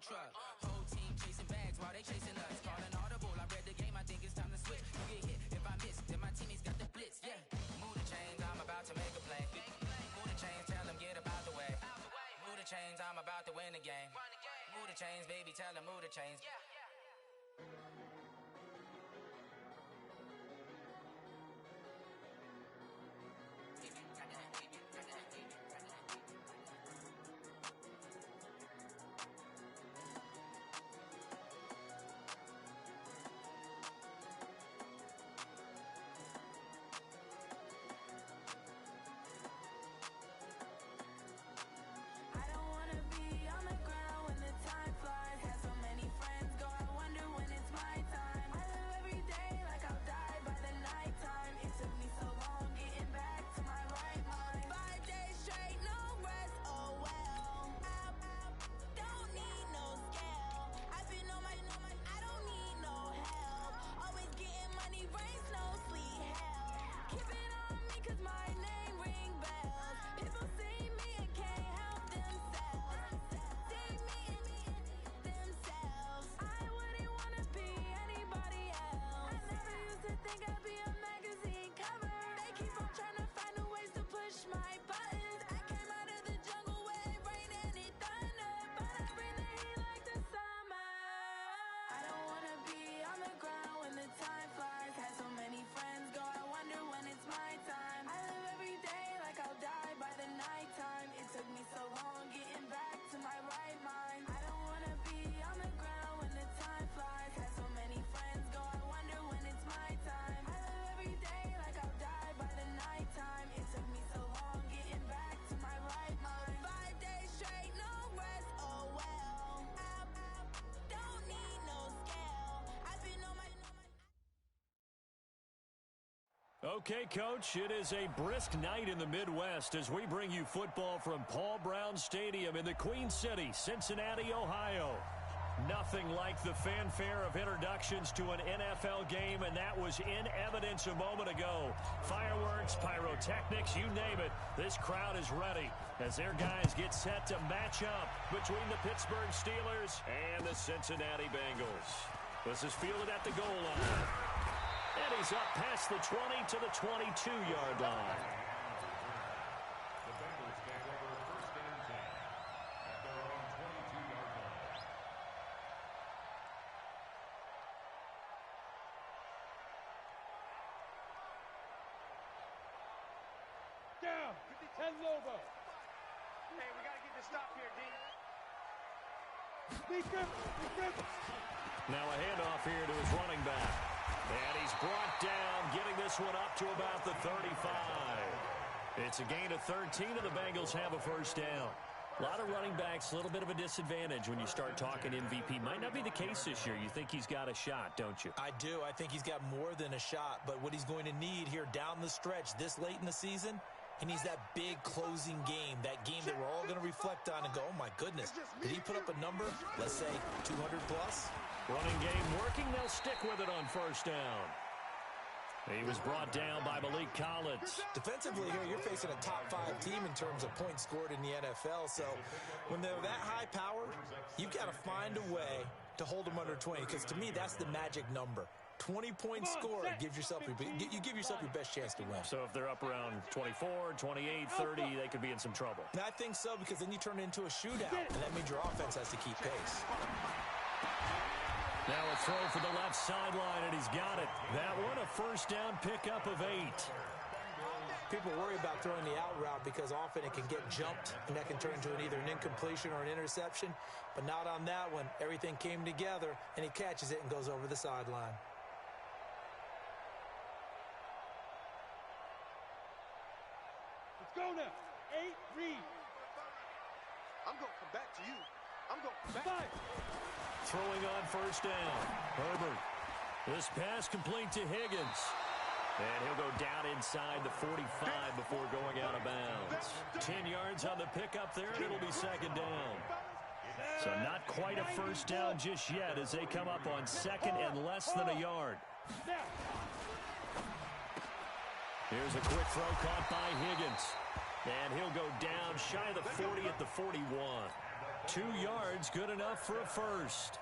truck. Whole team chasing bags while they chasing us. Calling audible, I read the game, I think it's time to switch. You get hit if I miss, then my teammates got the blitz. Yeah, move the chains, I'm about to make a play. Move the chains, tell them get about the way. Move the chains, I'm about to win the game. Move the chains, baby, tell them move the chains. Okay, Coach, it is a brisk night in the Midwest as we bring you football from Paul Brown Stadium in the Queen City, Cincinnati, Ohio. Nothing like the fanfare of introductions to an NFL game, and that was in evidence a moment ago. Fireworks, pyrotechnics, you name it. This crowd is ready as their guys get set to match up between the Pittsburgh Steelers and the Cincinnati Bengals. This is fielded at the goal line. And he's up past the 20 to the 22-yard line. The Bengals take over first and 10 at their own 22-yard line. Down. 10 Lobo. Hey, we got to get this stop here, D. Be careful. Now a handoff here to his running back. And he's brought down, getting this one up to about the 35. It's a gain of 13, and the Bengals have a first down. A lot of running backs, a little bit of a disadvantage when you start talking MVP. Might not be the case this year. You think he's got a shot, don't you? I do. I think he's got more than a shot. But what he's going to need here down the stretch this late in the season, he needs that big closing game, that game that we're all going to reflect on and go, oh, my goodness, did he put up a number, let's say 200 plus? Running game working. They'll stick with it on first down. He was brought down by Malik Collins. Defensively here, you're facing a top-5 team in terms of points scored in the NFL. So when they're that high power, you've got to find a way to hold them under 20, because to me, that's the magic number. 20 points scored gives yourself you give yourself your best chance to win. So if they're up around 24, 28, 30, they could be in some trouble. And I think so, because then you turn it into a shootout, and that means your offense has to keep pace. Now a throw for the left sideline, and he's got it. That one, a first down pickup of 8. People worry about throwing the out route because often it can get jumped, and that can turn into either an incompletion or an interception. But not on that one. Everything came together, and he catches it and goes over the sideline. Let's go now. 8, read. I'm going to come back to you. I'm going to come back. 5. Throwing on first down. Herbert. This pass complete to Higgins. And he'll go down inside the 45 before going out of bounds. 10 yards on the pickup there, and it'll be second down. So not quite a first down just yet as they come up on second and less than a yard. Here's a quick throw caught by Higgins. And he'll go down shy of the 40 at the 41. 2 yards, good enough for a first.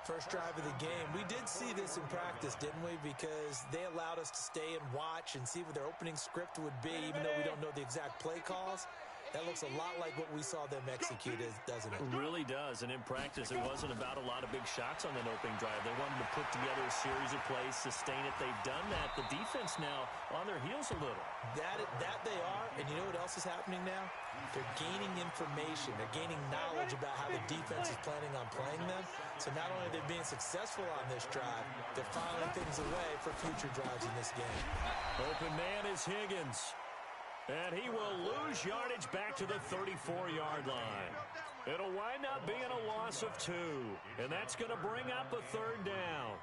First drive of the game. We did see this in practice, didn't we? Because they allowed us to stay and watch and see what their opening script would be, even though we don't know the exact play calls. That looks a lot like what we saw them execute, doesn't it? It really does. And in practice, it wasn't about a lot of big shots on that opening drive. They wanted to put together a series of plays, sustain it. They've done that. The defense now on their heels a little. That they are. And you know what else is happening now? They're gaining information. They're gaining knowledge about how the defense is planning on playing them. So not only are they being successful on this drive, they're filing things away for future drives in this game. Open man is Higgins. And he will lose yardage back to the 34-yard line. It'll wind up being a loss of 2. And that's going to bring up a third down.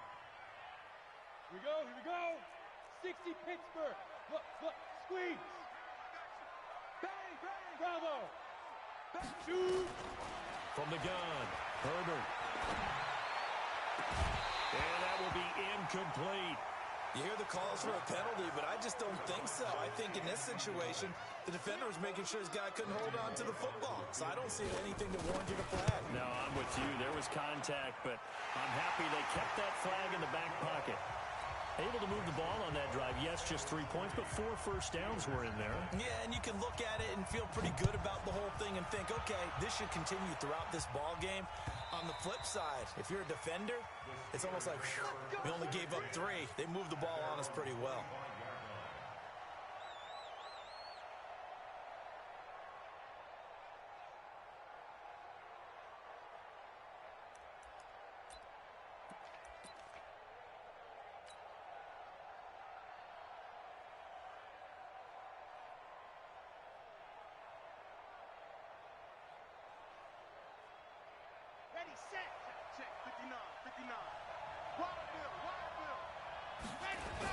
Here we go. 60 Pittsburgh. Look, squeeze. Bang, bang. Bravo. Shoot. From the gun, Herbert. And that will be incomplete. You hear the calls for a penalty, but I just don't think so. I think in this situation, the defender was making sure his guy couldn't hold on to the football. So I don't see anything that warranted a flag. No, I'm with you. There was contact, but I'm happy they kept that flag in the back pocket. Able to move the ball on that drive. Yes, just 3 points, but 4 first downs were in there. Yeah, and you can look at it and feel pretty good about the whole thing and think, okay, this should continue throughout this ball game. On the flip side, if you're a defender, it's almost like, whew, we only gave up 3. They moved the ball on us pretty well. Set. Check. 59. Wide Bill. Ready, go.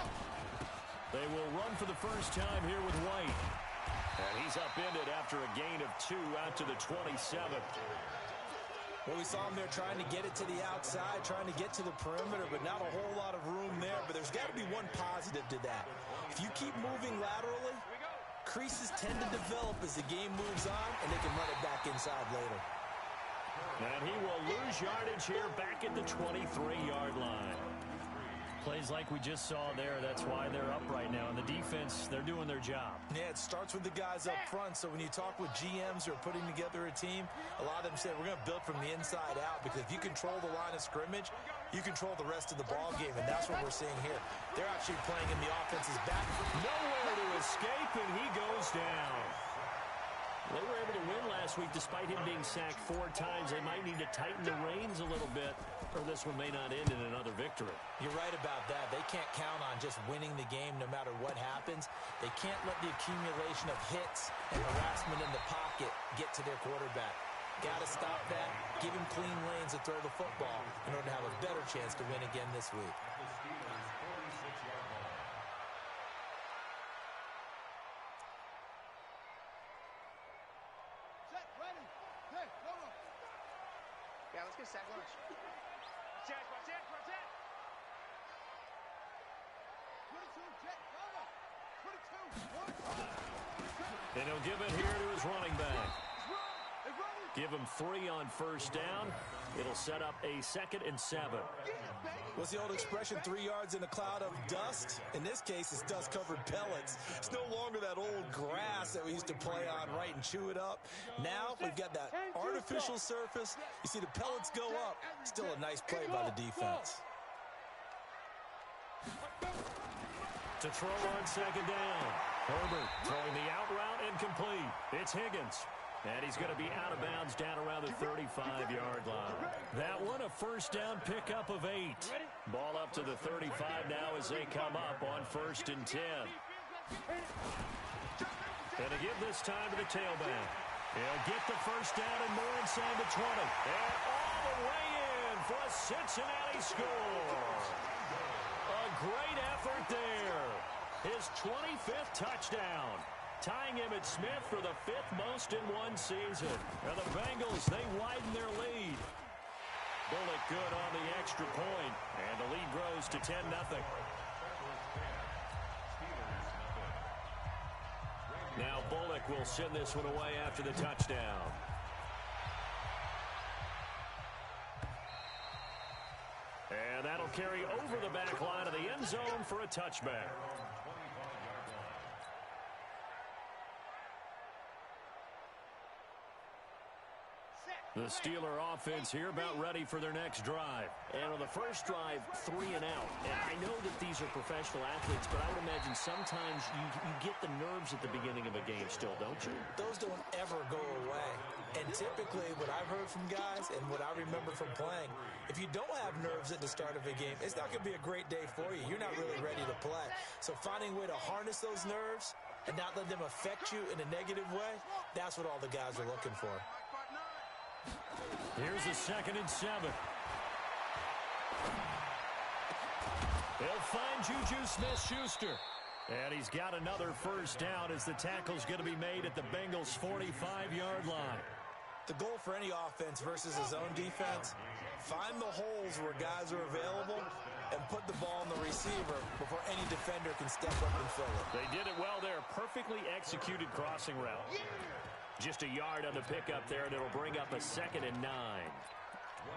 They will run for the first time here with White. And he's upended after a gain of 2 out to the 27. Well, we saw him there trying to get it to the outside, trying to get to the perimeter, but not a whole lot of room there. But there's got to be one positive to that. If you keep moving laterally, creases tend to develop as the game moves on, and they can run it back inside later. And he will lose yardage here back at the 23-yard line. Plays like we just saw there. That's why they're up right now. And the defense, they're doing their job. Yeah, it starts with the guys up front. So when you talk with GMs who are putting together a team, a lot of them say we're going to build from the inside out, because if you control the line of scrimmage, you control the rest of the ball game. And that's what we're seeing here. They're actually playing in the offense's back. Nowhere to escape, and he goes down. They were able to win last week despite him being sacked 4 times. They might need to tighten the reins a little bit, or this one may not end in another victory. You're right about that. They can't count on just winning the game no matter what happens. They can't let the accumulation of hits and harassment in the pocket get to their quarterback. Got to stop that. Give him clean lanes to throw the football in order to have a better chance to win again this week. Yeah, let's get sack lunch. Watch that. 22, Jet, cover. 22, 1. And he'll give it here to his running back. Give him 3 on first down. It'll set up a 2nd and 7. What's the old expression, 3 yards in a cloud of dust? In this case, it's dust-covered pellets. It's no longer that old grass that we used to play on, right, and chew it up. Now we've got that artificial surface. You see the pellets go up. Still a nice play by the defense. To throw on 2nd down. Herbert throwing the out route incomplete. It's Higgins. And he's going to be out of bounds down around the 35-yard line. That one, a first down pickup of 8. Ball up to the 35 now as they come up on 1st and 10. And to give this time to the tailback. He'll get the first down and more inside the 20. And all the way in for a Cincinnati score. A great effort there. His 25th touchdown. Tying Emmitt Smith for the 5th most in one season. And the Bengals, they widen their lead. Bullock good on the extra point. And the lead grows to 10-0. Now Bullock will send this one away after the touchdown. carry over the back line of the end zone for a touchback. The Steeler offense here about ready for their next drive. And on the first drive, 3 and out. And I know that these are professional athletes, but I would imagine sometimes you get the nerves at the beginning of a game still, don't you? Those don't ever go away. And typically, what I've heard from guys and what I remember from playing, if you don't have nerves at the start of a game, it's not going to be a great day for you. You're not really ready to play. So finding a way to harness those nerves and not let them affect you in a negative way, that's what all the guys are looking for. Here's a 2nd and 7. He'll find Juju Smith-Schuster. And he's got another first down as the tackle's going to be made at the Bengals' 45-yard line. The goal for any offense versus his own defense, find the holes where guys are available and put the ball on the receiver before any defender can step up and fill it. They did it well there. Perfectly executed crossing route. Just a yard on the pickup there, and it'll bring up a 2nd and 9.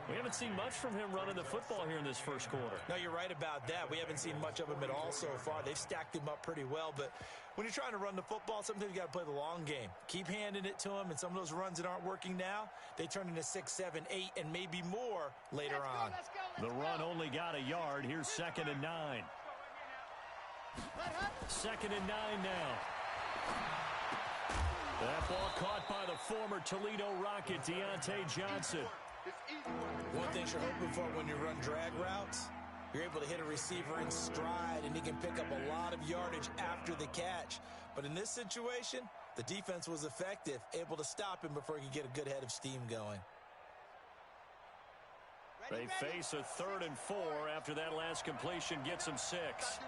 We haven't seen much from him running the football here in this first quarter. No, you're right about that. We haven't seen much of him at all so far. They've stacked him up pretty well, but when you're trying to run the football, sometimes you got to play the long game. Keep handing it to him, and some of those runs that aren't working now, they turn into 6, 7, 8, and maybe more later on. The run only got a yard. Here's 2nd and 9. 2nd and 9 now. That ball caught by the former Toledo Rocket, Deontay Johnson. One thing you're hoping for when you run drag routes, you're able to hit a receiver in stride, and he can pick up a lot of yardage after the catch. But in this situation, the defense was effective, able to stop him before he could get a good head of steam going. They face a 3rd and 4 after that last completion gets them 6.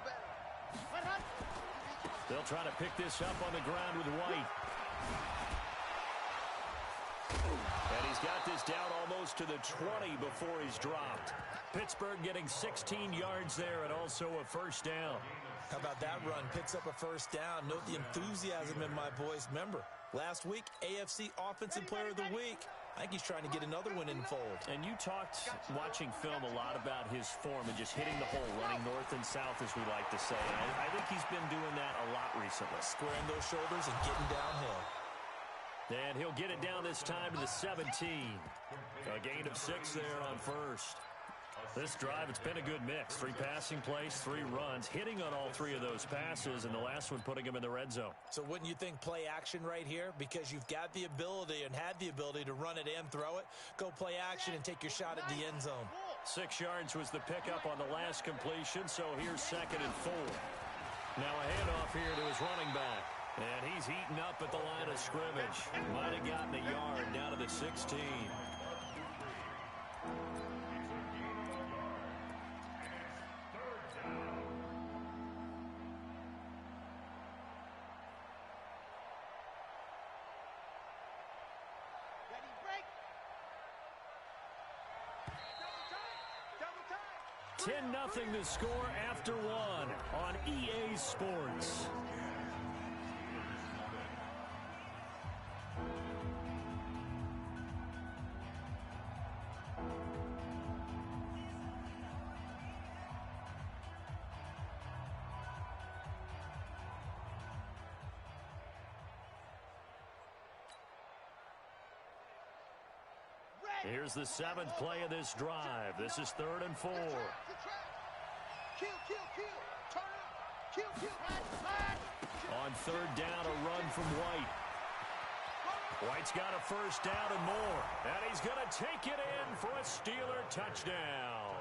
They'll try to pick this up on the ground with White. And he's got this down almost to the 20 before he's dropped. Pittsburgh getting 16 yards there and also a first down. How about that run? Picks up a first down. Note the enthusiasm in my voice. Remember, last week, AFC Offensive Player of the Week. I think he's trying to get another one in the fold. And you talked, watching film, a lot about his form and just hitting the hole, running north and south, as we like to say. And I think he's been doing that a lot recently. Squaring those shoulders and getting downhill. And he'll get it down this time to the 17. A gain of 6 there on first. This drive, it's been a good mix. 3 passing plays, 3 runs, hitting on all 3 of those passes, and the last one putting him in the red zone. So wouldn't you think play action right here? Because you've got the ability and had the ability to run it and throw it. Go play action and take your shot at the end zone. 6 yards was the pickup on the last completion, so here's 2nd and 4. Now a handoff here to his running back. And he's heating up at the line of scrimmage. Might have gotten a yard down to the 16. Ready, break. Double time. 10-0 to score after 1 on EA Sports. Here's the 7th play of this drive. This is 3rd and 4. Kill, kill, kill. Turn up. Kill, kill. On 3rd down, a run from White. White's got a first down and more. And he's going to take it in for a Steeler touchdown.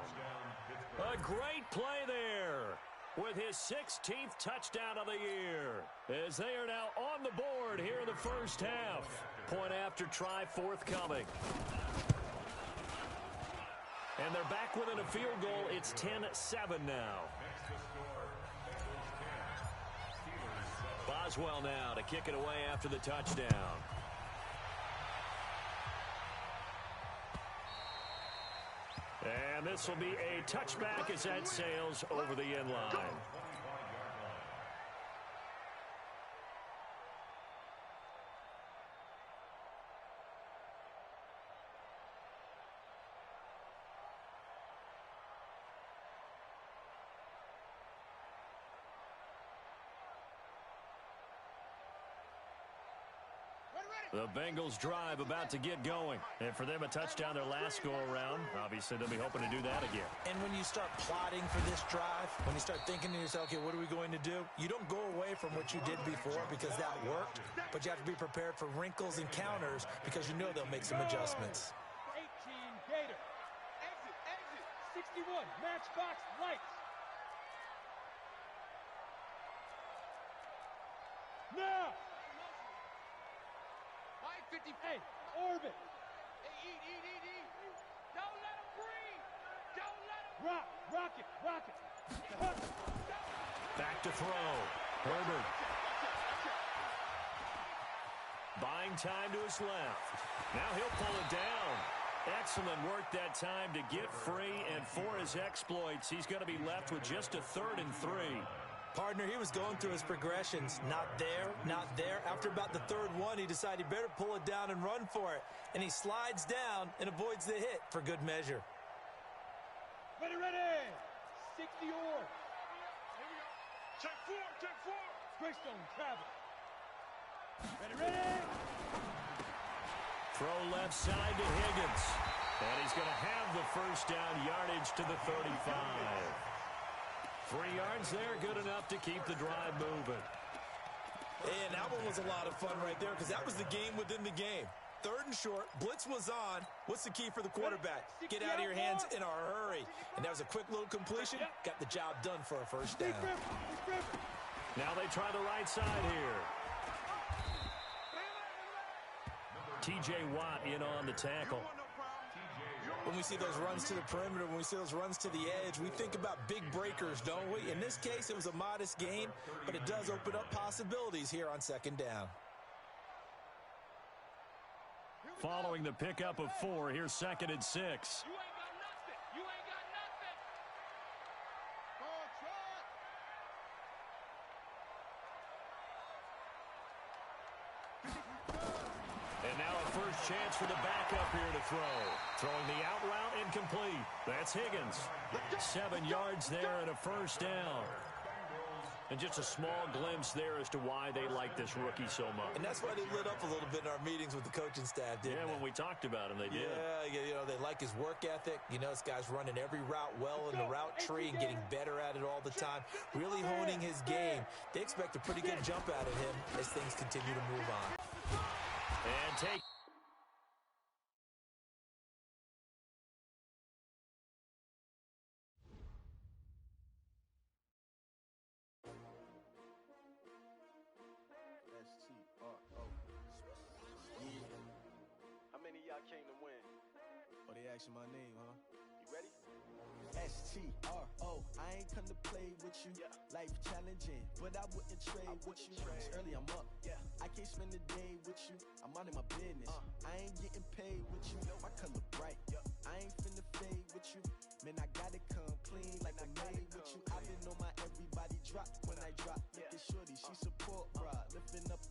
A great play there with his 16th touchdown of the year. As they are now on the board here in the first half. Point after try forthcoming. And they're back within a field goal. It's 10-7 now. Boswell now to kick it away after the touchdown. And this will be a touchback as that sails over the end line. The Bengals drive about to get going. And for them, a touchdown their last go-around. Obviously, they'll be hoping to do that again. And when you start plotting for this drive, when you start thinking to yourself, okay, what are we going to do? You don't go away from what you did before because that worked, but you have to be prepared for wrinkles and counters because you know they'll make some adjustments. 18 Gator. Exit. 61 Matchbox Lights. Now. 58 Orbit. Eat. Don't let him breathe. Don't let him rock it. Back to throw. Herbert. Buying time to his left. Now he'll pull it down. Excellent work that time to get free, and for his exploits, he's going to be left with just a 3rd and 3. Partner, he was going through his progressions. Not there. After about the 3rd one, he decided he better pull it down and run for it. And he slides down and avoids the hit for good measure. Ready. 60 Orb. Check 4. Greystone travel. Ready. Throw left side to Higgins. And he's going to have the first down yardage to the 35. 3 yards there, good enough to keep the drive moving. And that one was a lot of fun right there because that was the game within the game. 3rd and short, blitz was on. What's the key for the quarterback? Get out of your hands in a hurry. And that was a quick little completion. Got the job done for a first down. Now they try the right side here. T.J. Watt in on the tackle. When we see those runs to the perimeter, when we see those runs to the edge, we think about big breakers, don't we? In this case, it was a modest gain, but it does open up possibilities here on 2nd down. Following the pickup of 4, here's 2nd and 6. You ain't got nothing. And now a first chance for the backup here to throw. Throwing the out route incomplete. That's Higgins. 7 yards there and a first down. And just a small glimpse there as to why they like this rookie so much. And that's why they lit up a little bit in our meetings with the coaching staff, didn't they? When we talked about him, they did. Yeah, they like his work ethic. You know, this guy's running every route well in the route tree and getting better at it all the time. Really honing his game. They expect a pretty good jump out of him as things continue to move on. And take... How many of y'all came to win? Oh, they asking my name, huh? You ready? S-T-R-O, I ain't come to play with you. Life challenging, but I wouldn't trade with you. It's early, I'm up. I can't spend the day with you. I'm minding my business. I ain't getting paid with you. My color bright. I ain't finna fade with you. Man, I gotta come clean like I made with you. I been on my everybody drop when I drop. Look at shorty, she support ride. Lifting up,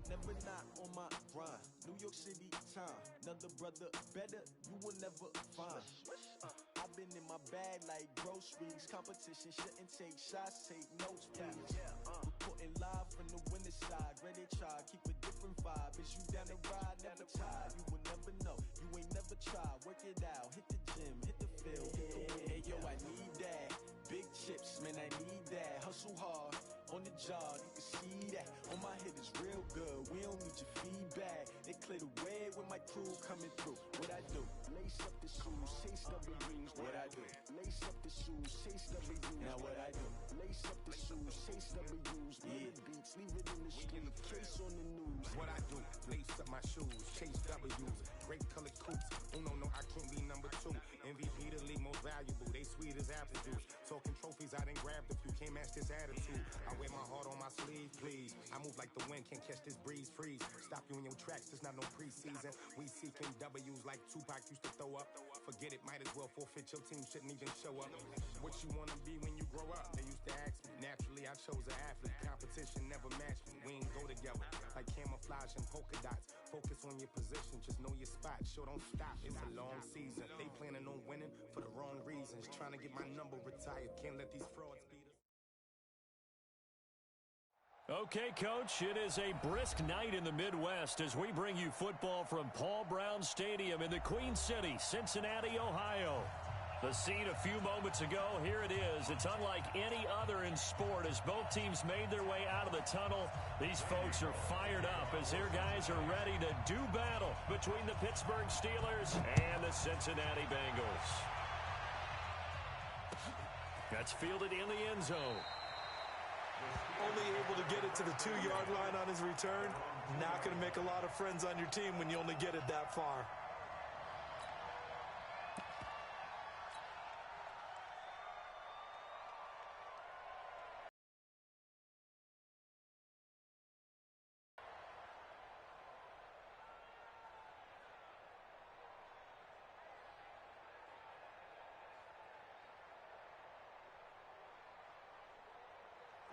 never not on my grind. New York City time. Another brother better, you will never find. I've been in my bag like groceries. Competition shouldn't take shots, take notes, please. Reporting live from the winning side. Ready try, keep a different vibe. Is you down the ride, never tired. You will never know, you ain't never tried. Work it out, hit the gym, hit the field, hit the win. Hey yo, I need that. Big chips, man, I need that. Hustle hard, on the job, you can see that. On my hit is real good, we don't need your feedback. They clear the way when my crew coming through. What I do? Lace up the shoes, chase W's. What I do? Lace up the shoes, chase W's. Now what I do? Lace up the shoes, chase W's. Yeah, beats, leave it in the street, case on the news. What I do? Lace up my shoes, chase W's. Great colored coops. Oh no, I can't be number 2. MVP the league most valuable. They sweet as apple juice. Talking trophies, I done grabbed a few. Can't match this attitude. I wear my heart on my sleeve, please. I move like the wind, can't catch this breeze. Freeze. Stop you in your tracks. There's not no preseason. We seeking W's like Tupac used to throw up. Forget it, might as well forfeit. Your team shouldn't even show up. What you wanna be when you grow up? They used to ask me. Naturally, I chose an athlete. Competition never matched me. We ain't go together like camouflage and polka dots. Focus on your position, just know your spot. Sure, don't stop. It's a long season. They planning on winning for the wrong reasons. Trying to get my number retired. Can't let these frauds beat us. Okay, Coach, it is a brisk night in the Midwest as we bring you football from Paul Brown Stadium in the Queen City, Cincinnati, Ohio. The scene a few moments ago, here it is. It's unlike any other in sport as both teams made their way out of the tunnel. These folks are fired up as their guys are ready to do battle between the Pittsburgh Steelers and the Cincinnati Bengals. That's fielded in the end zone. Only able to get it to the 2-yard line on his return. Not going to make a lot of friends on your team when you only get it that far.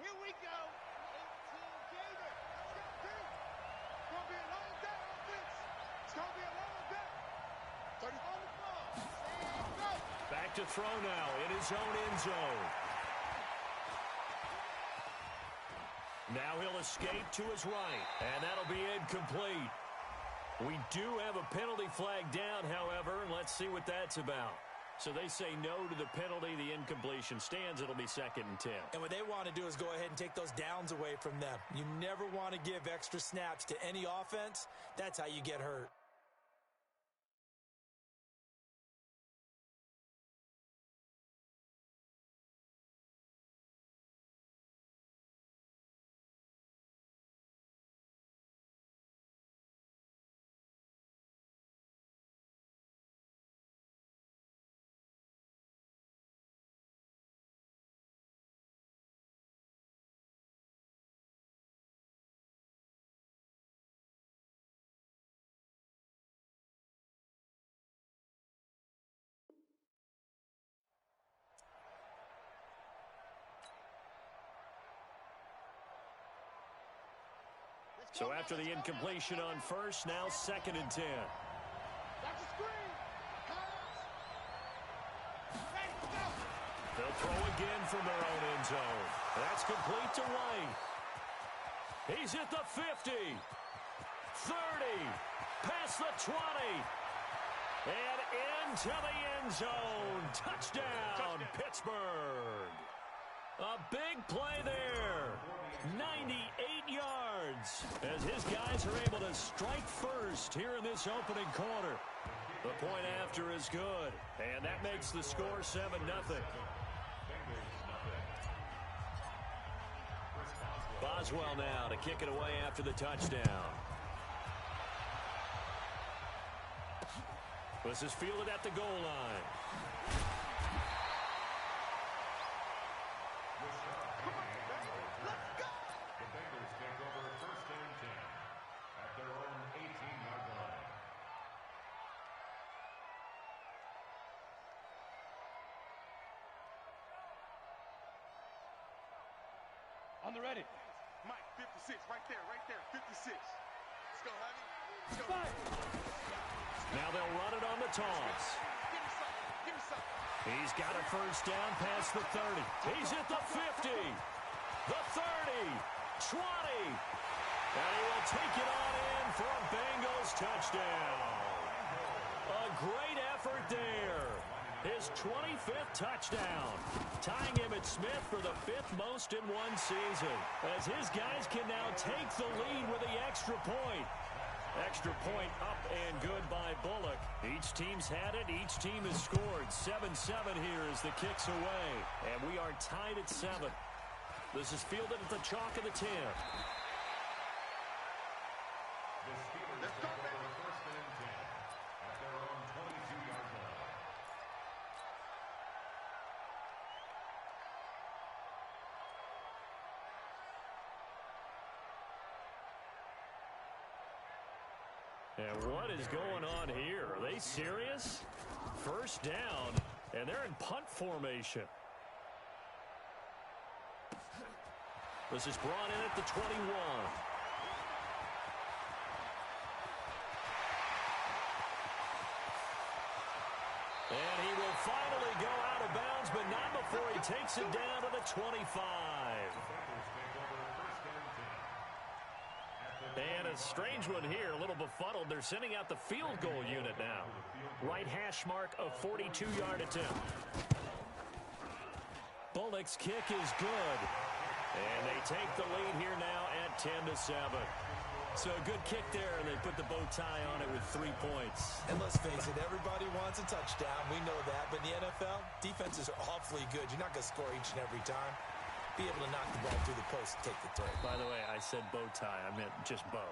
Here we go. 18 Gator. Let's go, It's going to be a long day on this. It's going to be a long day. 30 on the ball. And go. Back to throw now in his own end zone. Now he'll escape to his right, and that'll be incomplete. We do have a penalty flag down, however, and let's see what that's about. So they say no to the penalty. The incompletion stands. It'll be 2nd and 10. And what they want to do is go ahead and take those downs away from them. You never want to give extra snaps to any offense. That's how you get hurt. So after the incompletion on first, now 2nd and 10. That's a screen. Pass. Ready, go. They'll throw again from their own end zone. That's complete to White. He's at the 50. 30. Past the 20. And into the end zone. Touchdown, Pittsburgh. A big play there. 98 yards as his guys are able to strike first here in this opening quarter. The point after is good, and that makes the score 7-0. Boswell now to kick it away after the touchdown. This is fielded at the goal line. On the ready. Mike, 56, right there, 56. Let's go, honey. Let's go. Five. Now they'll run it on the toss. Give me something. Give me something. He's got a first down past the 30. He's at the 50. The 30. 20. And he will take it on in for a Bengals touchdown. A great effort there. His 25th touchdown, tying him at Smith for the 5th most in one season, as his guys can now take the lead with the extra point. Extra point up and good by Bullock. Each team's had it. Each team has scored. 7-7 here as the kick's away, and we are tied at 7. This is fielded at the chalk of the 10. Let's go, baby. First and 10 at their own 22-yard line. And what is going on here? Are they serious? First down, and they're in punt formation. This is brought in at the 21. And he will finally go out of bounds, but not before he takes it down to the 25. The Bengals take over first and 10. a strange one here, a little befuddled. They're sending out the field goal unit now. Right hash mark, a 42-yard attempt. Bullock's kick is good. And they take the lead here now at 10-7. So a good kick there, and they put the bow tie on it with 3 points. And let's face it, everybody wants a touchdown. We know that. But in the NFL, defenses are awfully good. You're not going to score each and every time. Be able to knock the ball through the post and take the throw. By the way, I said bow tie. I meant just bow.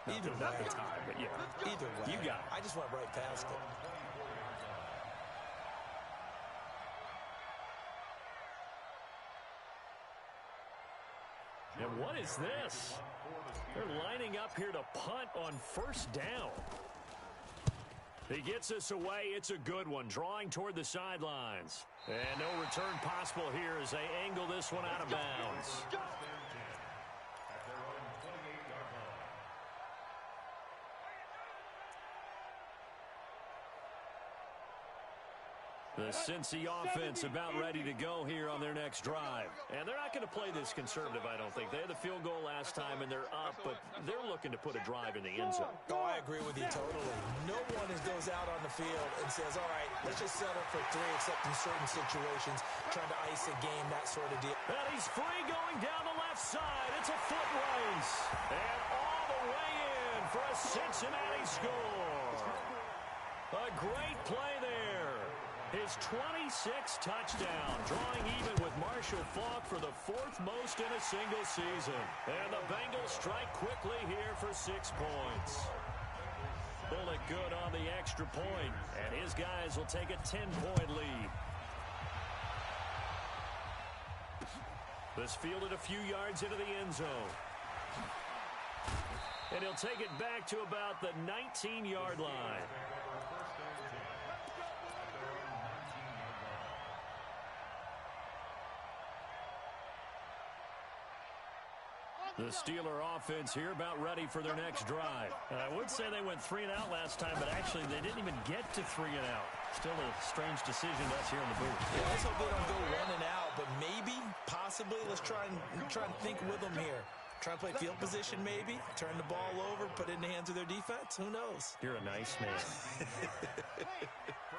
Either way. Not the tie, but yeah. Either way. You got it. I just went right past it. And what is this? They're lining up here to punt on first down. He gets us away. It's a good one, drawing toward the sidelines. And no return possible here as they angle this one out of bounds. The Cincy offense about ready to go here on their next drive. And they're not going to play this conservative, I don't think. They had the field goal last time, and they're up, but they're looking to put a drive in the end zone. Oh, I agree with you totally. No one goes out on the field and says, all right, let's just settle for 3, except in certain situations, trying to ice a game, that sort of deal. And he's free going down the left side. It's a foot race. And all the way in for a Cincinnati score. A great play there. His 26th touchdown, drawing even with Marshall Faulk for the 4th most in a single season. And the Bengals strike quickly here for 6 points. Bullock good on the extra point, and his guys will take a 10-point lead. This fielded a few yards into the end zone. And he'll take it back to about the 19-yard line. The Steeler offense here about ready for their next drive. And I would say they went 3 and out last time, but actually they didn't even get to 3 and out. Still a strange decision to us here in the booth. Yeah, let's hope they don't go 1 and out, but maybe, possibly, let's try and think with them here. Try and play field position maybe, turn the ball over, put it in the hands of their defense. Who knows? You're a nice man.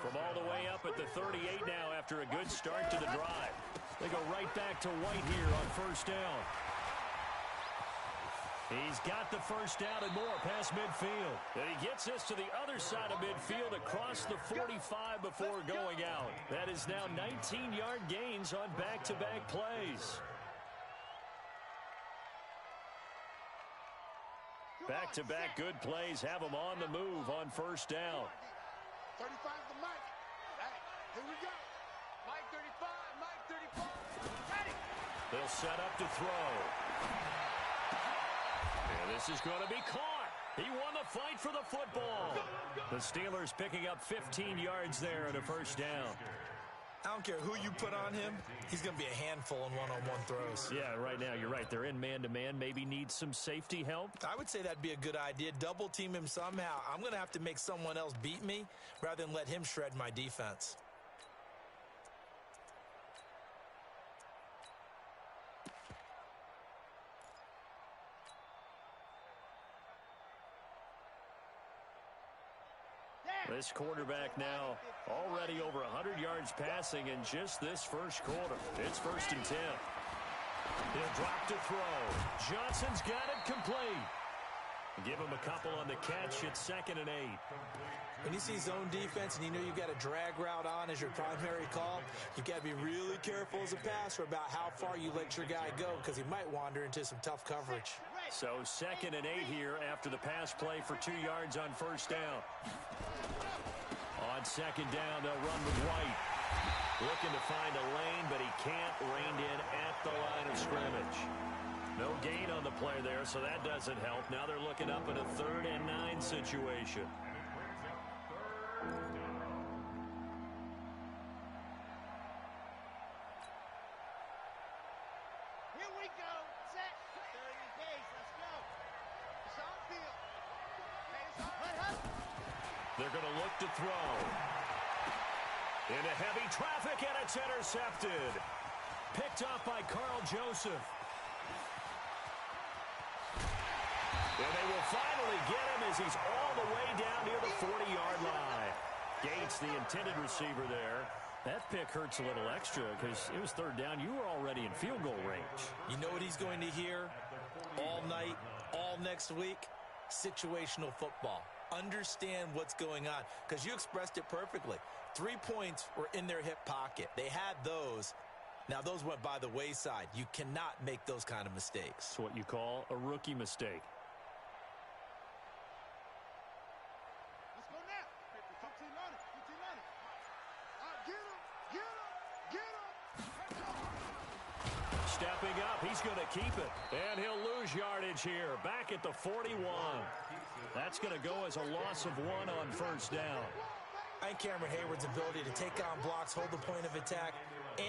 From all the way up at the 38 now after a good start to the drive. They go right back to White here on first down. He's got the first down and more past midfield. And he gets this to the other side of midfield across the 45 before going out. That is now 19-yard gains on back-to-back plays. Back-to-back good plays have him on the move on first down. 35 to Mike. Hey, here we go. Mike 35, Mike 35. Ready. They'll set up to throw. And this is going to be caught. He won the fight for the football. The Steelers picking up 15 yards there and a first down. I don't care who you put on him. He's going to be a handful in one-on-one throws. Yeah, right now you're right. They're in man-to-man. Maybe need some safety help. I would say that'd be a good idea. Double team him somehow. I'm going to have to make someone else beat me rather than let him shred my defense. This quarterback now already over 100 yards passing in just this first quarter. It's 1st and 10. He'll drop to throw. Johnson's got it complete. Give him a couple on the catch. It's 2nd and 8. When you see zone defense and you know you've got a drag route on as your primary call, you've got to be really careful as a passer about how far you let your guy go because he might wander into some tough coverage. So 2nd and 8 here after the pass play for 2 yards on first down. On 2nd down, they'll run with White. Looking to find a lane, but he can't. Reined in at the line of scrimmage. No gain on the play there, so that doesn't help. Now they're looking up in a 3rd and 9 situation. Here we go. Set. 30 pace. Let's go. It's on field. They're going to look to throw. Into heavy traffic, and it's intercepted. Picked off by Carl Joseph. And they will finally get him as he's all the way down near the 40-yard line. Gates, the intended receiver there. That pick hurts a little extra because it was third down. You were already in field goal range. You know what he's going to hear all night, all next week? Situational football. Understand what's going on because you expressed it perfectly. 3 points were in their hip pocket. They had those. Now, those went by the wayside. You cannot make those kind of mistakes. It's what you call a rookie mistake. Let's go now. 15 on it. 15 on it. Get him. Stepping up, he's going to keep it. And he'll lose yardage here. Back at the 41. That's going to go as a loss of 1 on first down. I think Cameron Hayward's ability to take on blocks, hold the point of attack,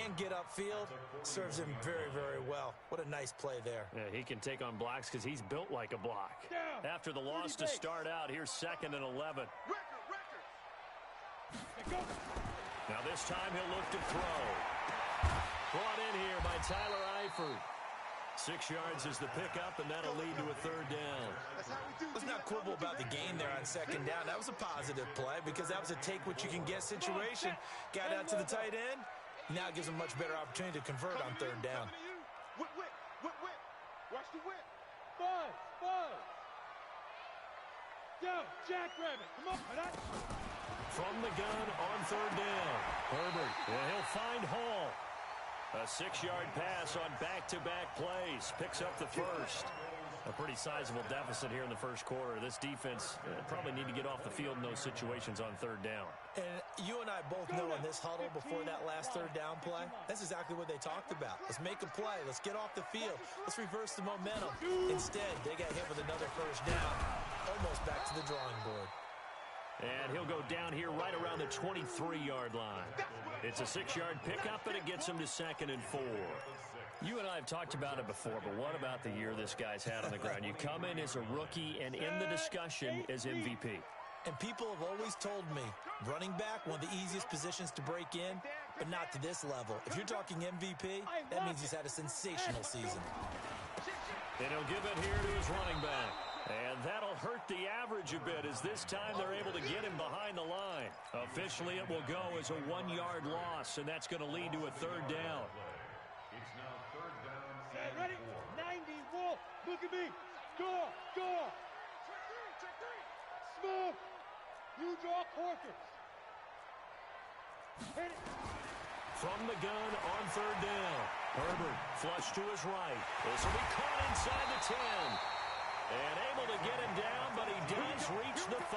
and get upfield serves him very, very well. What a nice play there. Yeah, he can take on blocks because he's built like a block. After the loss to start out, here's 2nd and 11. Now this time he'll look to throw. Brought in here by Tyler Eifert. 6 yards is the pickup, and that'll lead to a third down. Let's not quibble about the gain there on 2nd down. That was a positive play because that was a take-what-you-can-get situation. Got out to the tight end. Now gives him a much better opportunity to convert on 3rd down. Whip. Watch the whip. Buzz. Yo, Jackrabbit, come on. From the gun on 3rd down. Herbert, he'll find Hall. A 6-yard pass on back-to-back plays. Picks up the first. A pretty sizable deficit here in the first quarter. This defense probably need to get off the field in those situations on 3rd down. And you and I both know in this huddle before that last 3rd down play, that's exactly what they talked about. Let's make a play. Let's get off the field. Let's reverse the momentum. Instead, they got hit with another first down. Almost back to the drawing board. And he'll go down here right around the 23-yard line. It's a 6-yard pickup, and it gets him to 2nd and 4. You and I have talked about it before, but what about the year this guy's had on the ground? You come in as a rookie and in the discussion as MVP. And people have always told me, running back, one of the easiest positions to break in, but not to this level. If you're talking MVP, that means he's had a sensational season. And he'll give it here to his running back. And that'll hurt the average a bit as this time they're able to get him behind the line. Officially, it will go as a 1-yard loss, and that's going to lead to a 3rd down. It's now 3rd down. Ready? 90, Wolf. Look at me. Score. Smooth. You draw quarters. Hit it. From the gun on 3rd down. Herbert flush to his right. This will be caught inside the 10. And able to get him down, but he does reach the 5.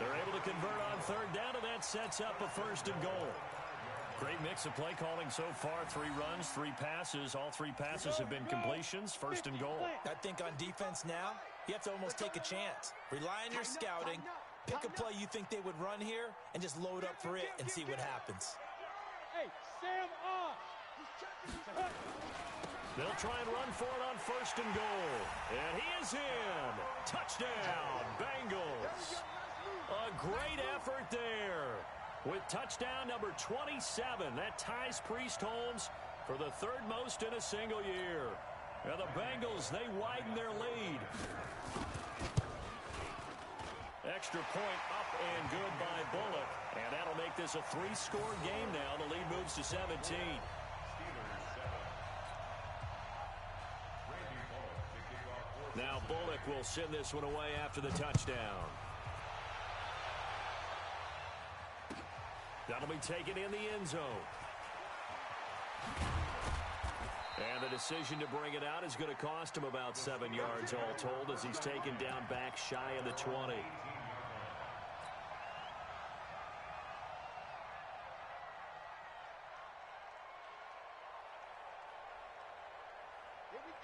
They're able to convert on 3rd down, and that sets up a 1st and goal. Great mix of play calling so far. 3 runs, 3 passes. All 3 passes have been completions. 1st and goal. I think on defense now, you have to almost take a chance. Rely on your scouting. Pick a play you think they would run here, and just load up for it and see what happens. Hey, Sam off. They'll try and run for it on 1st and goal. And he is in. Touchdown, Bengals. A great effort there. With touchdown number 27, that ties Priest Holmes for the 3rd most in a single year. And the Bengals, they widen their lead. Extra point up and good by Bullock. And that'll make this a 3-score game now. The lead moves to 17. Now Bullock will send this one away after the touchdown. That'll be taken in the end zone. And the decision to bring it out is going to cost him about 7 yards all told as he's taken down back shy of the 20.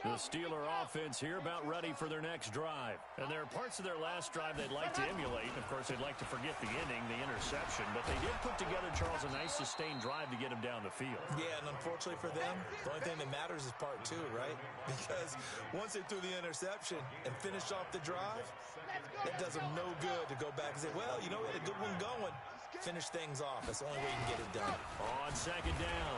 The Steeler offense here about ready for their next drive. And there are parts of their last drive they'd like to emulate. Of course, they'd like to forget the inning, the interception. But they did put together, Charles, a nice sustained drive to get him down the field. Yeah, and unfortunately for them, the only thing that matters is part 2, right? Because once they threw the interception and finished off the drive, it does them no good to go back and say, well, you know, we had a good one going. finish things off. That's the only way you can get it done. On second down,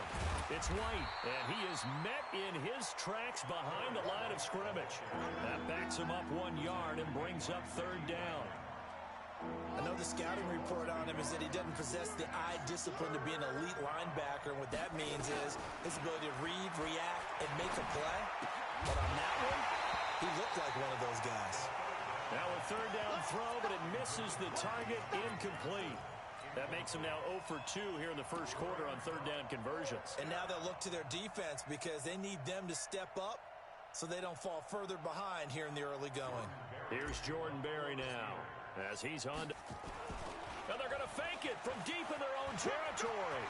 it's White, and he is met in his tracks behind the line of scrimmage. That backs him up 1 yard and brings up third down. Another scouting report on him is that he doesn't possess the eye discipline to be an elite linebacker. And what that means is his ability to read, react, and make a play. But on that one, he looked like one of those guys. Now a third down throw, but it misses the target, incomplete. That makes him now 0 for 2 here in the first quarter on third down conversions. And now they'll look to their defense because they need them to step up so they don't fall further behind here in the early going. Here's Jordan Berry now as he's on. And they're going to fake it from deep in their own territory.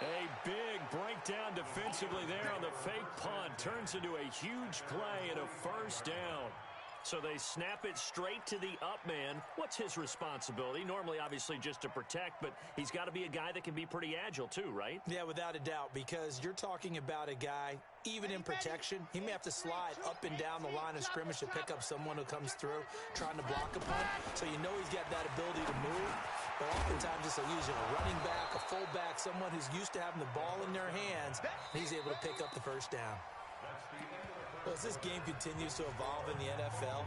A big breakdown defensively there on the fake punt. Turns into a huge play and a first down. So they snap it straight to the up man. What's his responsibility? Normally, obviously, just to protect, but he's got to be a guy that can be pretty agile too, right? Yeah, without a doubt, because you're talking about a guy, even in protection, he may have to slide up and down the line of scrimmage to pick up someone who comes through trying to block a punt. So you know he's got that ability to move. But oftentimes it's usually a running back, a fullback, someone who's used to having the ball in their hands. He's able to pick up the first down. Well, as this game continues to evolve in the NFL,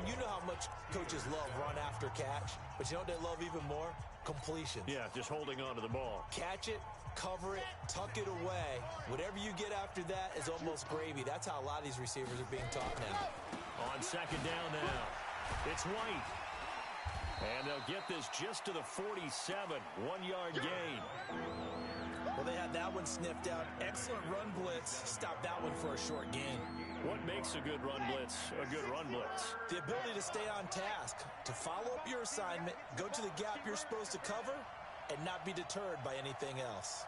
you know how much coaches love run after catch, but you know what they love even more? Completion. Yeah, just holding on to the ball. Catch it, cover it, tuck it away. Whatever you get after that is almost gravy. That's how a lot of these receivers are being taught now. On second down now, it's White. And they'll get this just to the 47, 1 yard gain. Well, they had that one sniffed out. Excellent run blitz. Stop that one for a short gain. What makes a good run blitz a good run blitz? The ability to stay on task, to follow up your assignment, go to the gap you're supposed to cover, and not be deterred by anything else.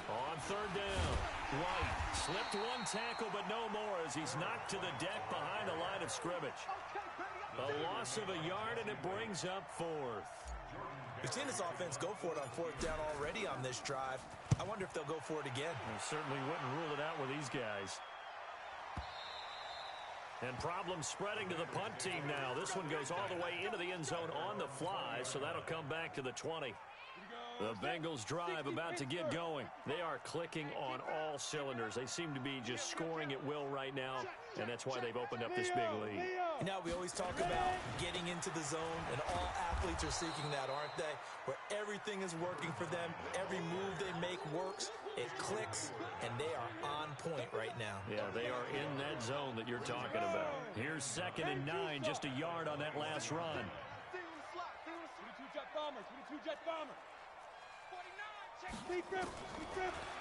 On third down, White slipped one tackle, but no more as he's knocked to the deck behind the line of scrimmage. A loss of a yard, and it brings up fourth. We've seen this offense go for it on fourth down already on this drive. I wonder if they'll go for it again. We certainly wouldn't rule it out with these guys. And problems spreading to the punt team now. This one goes all the way into the end zone on the fly, so that'll come back to the 20. The Bengals drive about to get going. They are clicking on all cylinders. They seem to be just scoring at will right now, and that's why they've opened up this big lead. You know, we always talk about getting into the zone, and all athletes are seeking that, aren't they? Where everything is working for them. Every move they make works. It clicks, and they are on point right now. Yeah, they are in that zone that you're talking about. Here's 2nd and 9, just a yard on that last run. 22 jet bombers, 22 jet bombers.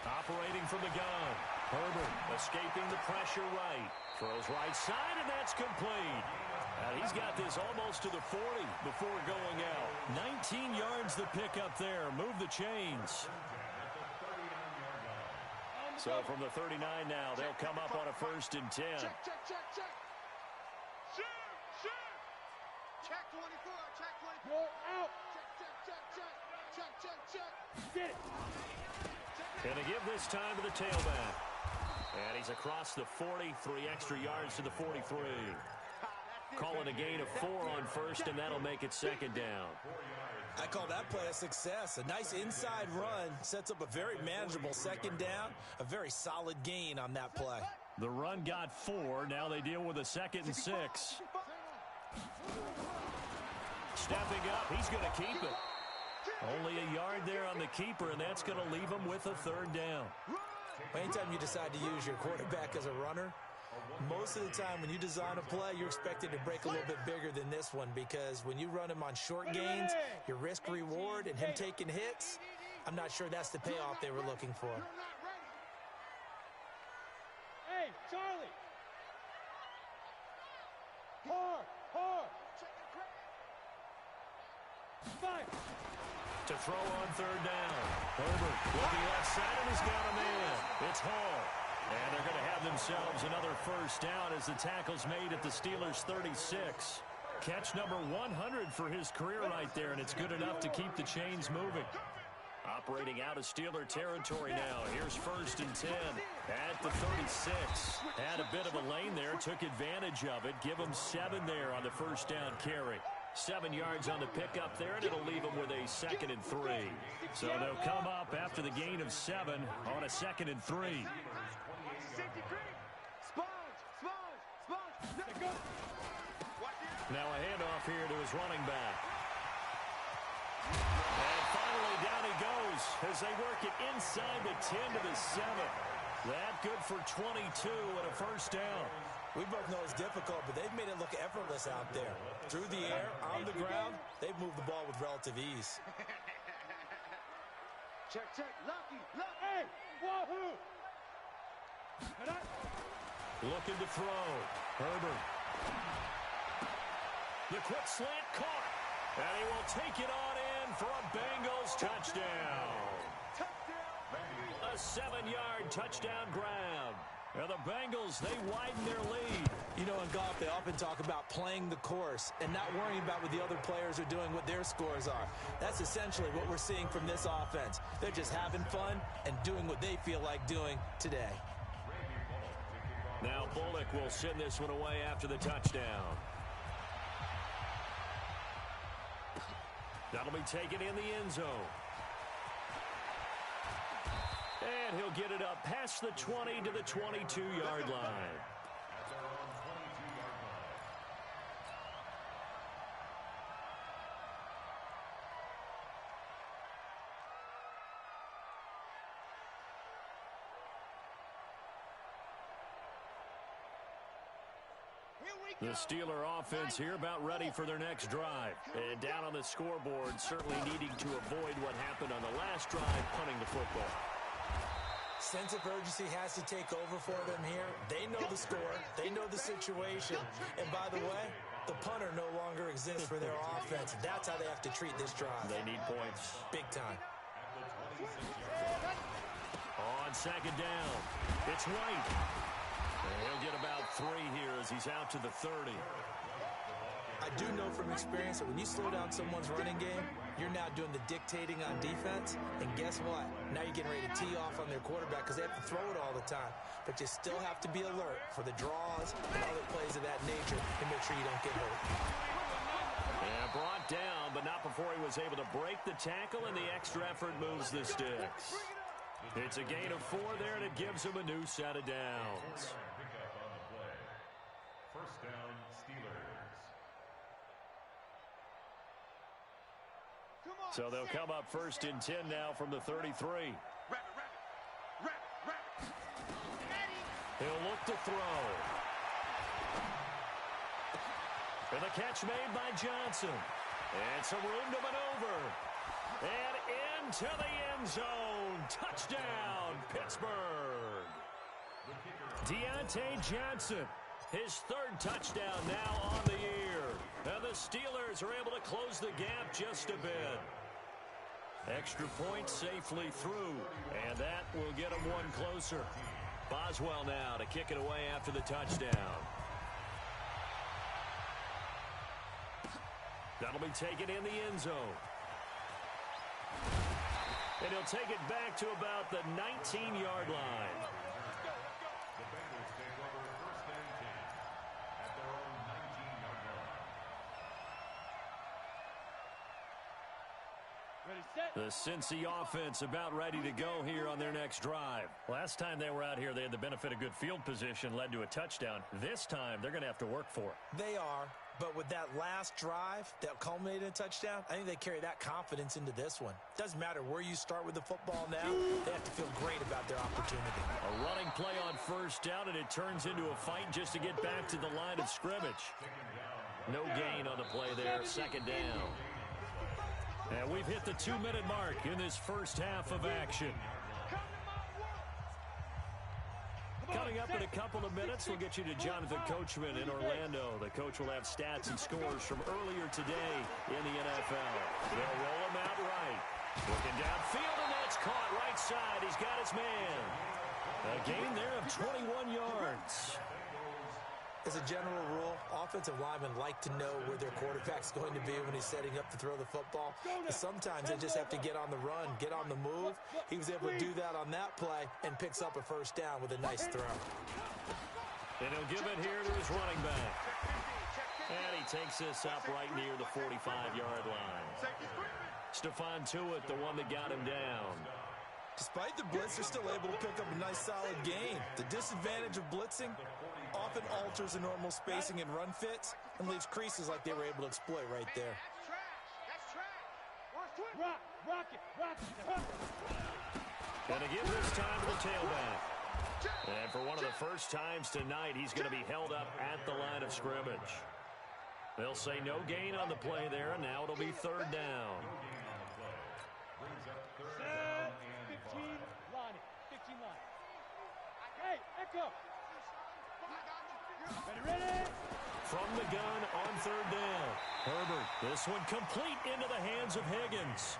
Operating from the gun. Herbert escaping the pressure right. Throws right side, and that's complete. And he's got this almost to the 40 before going out. 19 yards the pickup there. Move the chains. So from the 39 now, they'll come up on a 1st and 10. Check. Check 24, check 24. Go out. Check. Get it. Gonna give this time to the tailback. And he's across the 40, 3 extra yards to the 43. Calling a gain of 4 on 1st, and that'll make it 2nd down. I call that play a success. A nice inside run sets up a very manageable 2nd down, a very solid gain on that play. The run got 4. Now they deal with a 2nd and 6. Stepping up, he's going to keep it. Only a yard there on the keeper, and that's going to leave him with a 3rd down. Anytime you decide to use your quarterback as a runner, most of the time when you design a play, you're expected to break a little bit bigger than this one, because when you run him on short gains, your risk-reward and him taking hits, I'm not sure that's the payoff they were looking for. Hey, Charlie. Hard. Fire. To throw on 3rd down. Herbert looking left side, and he's got a man. It's Hall. And they're going to have themselves another 1st down as the tackle's made at the Steelers' 36. Catch number 100 for his career right there, and it's good enough to keep the chains moving. Operating out of Steeler territory now. Here's 1st and 10 at the 36. Had a bit of a lane there, took advantage of it. Give him 7 there on the first down carry. 7 yards on the pickup there, and it'll leave them with a 2nd and 3. So they'll come up after the gain of 7 on a 2nd and 3. Now a handoff here to his running back. And finally down he goes as they work it inside the 10 to the 7. That good for 22 and a first down. We both know it's difficult, but they've made it look effortless out there. Through the air, on the ground, they've moved the ball with relative ease. Check, lucky, hey, wahoo! Looking to throw. Herbert. The quick slant caught. And he will take it on in for a Bengals touchdown. A 7-yard touchdown grab. And the Bengals, they widen their lead. You know, in golf, they often talk about playing the course and not worrying about what the other players are doing, what their scores are. That's essentially what we're seeing from this offense. They're just having fun and doing what they feel like doing today. Now Bullock will send this one away after the touchdown. That'll be taken in the end zone. And he'll get it up past the 20 to the 22-yard line. The Steeler offense here about ready for their next drive. And down on the scoreboard, certainly needing to avoid what happened on the last drive, punting the football. Sense of urgency has to take over for them here. They know the score. They know the situation. And by the way, the punter no longer exists for their offense. That's how they have to treat this drive. They need points. Big time. On 2nd down, it's White. And he'll get about 3 here as he's out to the 30. I do know from experience that when you slow down someone's running game, you're now doing the dictating on defense. And guess what? Now you're getting ready to tee off on their quarterback because they have to throw it all the time. But you still have to be alert for the draws and other plays of that nature to make sure you don't get hurt. And brought down, but not before he was able to break the tackle, and the extra effort moves the sticks. It's a gain of 4 there, and it gives him a new set of downs. First down, Steelers. So they'll come up 1st and 10 now from the 33. He'll look to throw. And the catch made by Johnson. And some room to maneuver. And into the end zone. Touchdown, Pittsburgh. Deontay Johnson. His 3rd touchdown now on the year. And the Steelers are able to close the gap just a bit. Extra point safely through. And that will get them 1 closer. Boswell now to kick it away after the touchdown. That'll be taken in the end zone. And he'll take it back to about the 19-yard line. The Bengals take over 1st and 10 at their own 19-yard line. The Cincy offense about ready to go here on their next drive. Last time they were out here, they had the benefit of good field position, led to a touchdown. This time, they're going to have to work for it. They are, but with that last drive that culminated in a touchdown, I think they carry that confidence into this one. Doesn't matter where you start with the football now, they have to feel great about their opportunity. A running play on 1st down, and it turns into a fight just to get back to the line of scrimmage. No gain on the play there, 2nd down. And we've hit the 2-minute mark in this first half of action. Coming up in a couple of minutes, we'll get you to Jonathan Coachman in Orlando. The coach will have stats and scores from earlier today in the NFL. They'll roll him out right. Looking downfield, and that's caught right side. He's got his man. A gain there of 21 yards. As a general rule, offensive linemen like to know where their quarterback's going to be when he's setting up to throw the football. But sometimes they just have to get on the run, get on the move. He was able to do that on that play and picks up a first down with a nice throw. And he'll give it here to his running back. And he takes this up right near the 45-yard line. Stephon Tuitt, the one that got him down. Despite the blitz, they're still able to pick up a nice solid gain. The disadvantage of blitzing often alters the normal spacing and run fits and leaves creases like they were able to exploit right there. Rock it. Going to give this time to the tailback. And for one of the first times tonight, he's going to be held up at the line of scrimmage. They'll say no gain on the play there, and now it'll be third down. 15 line. Hey, Echo. Ready? From the gun on third down. Herbert, this one complete into the hands of Higgins.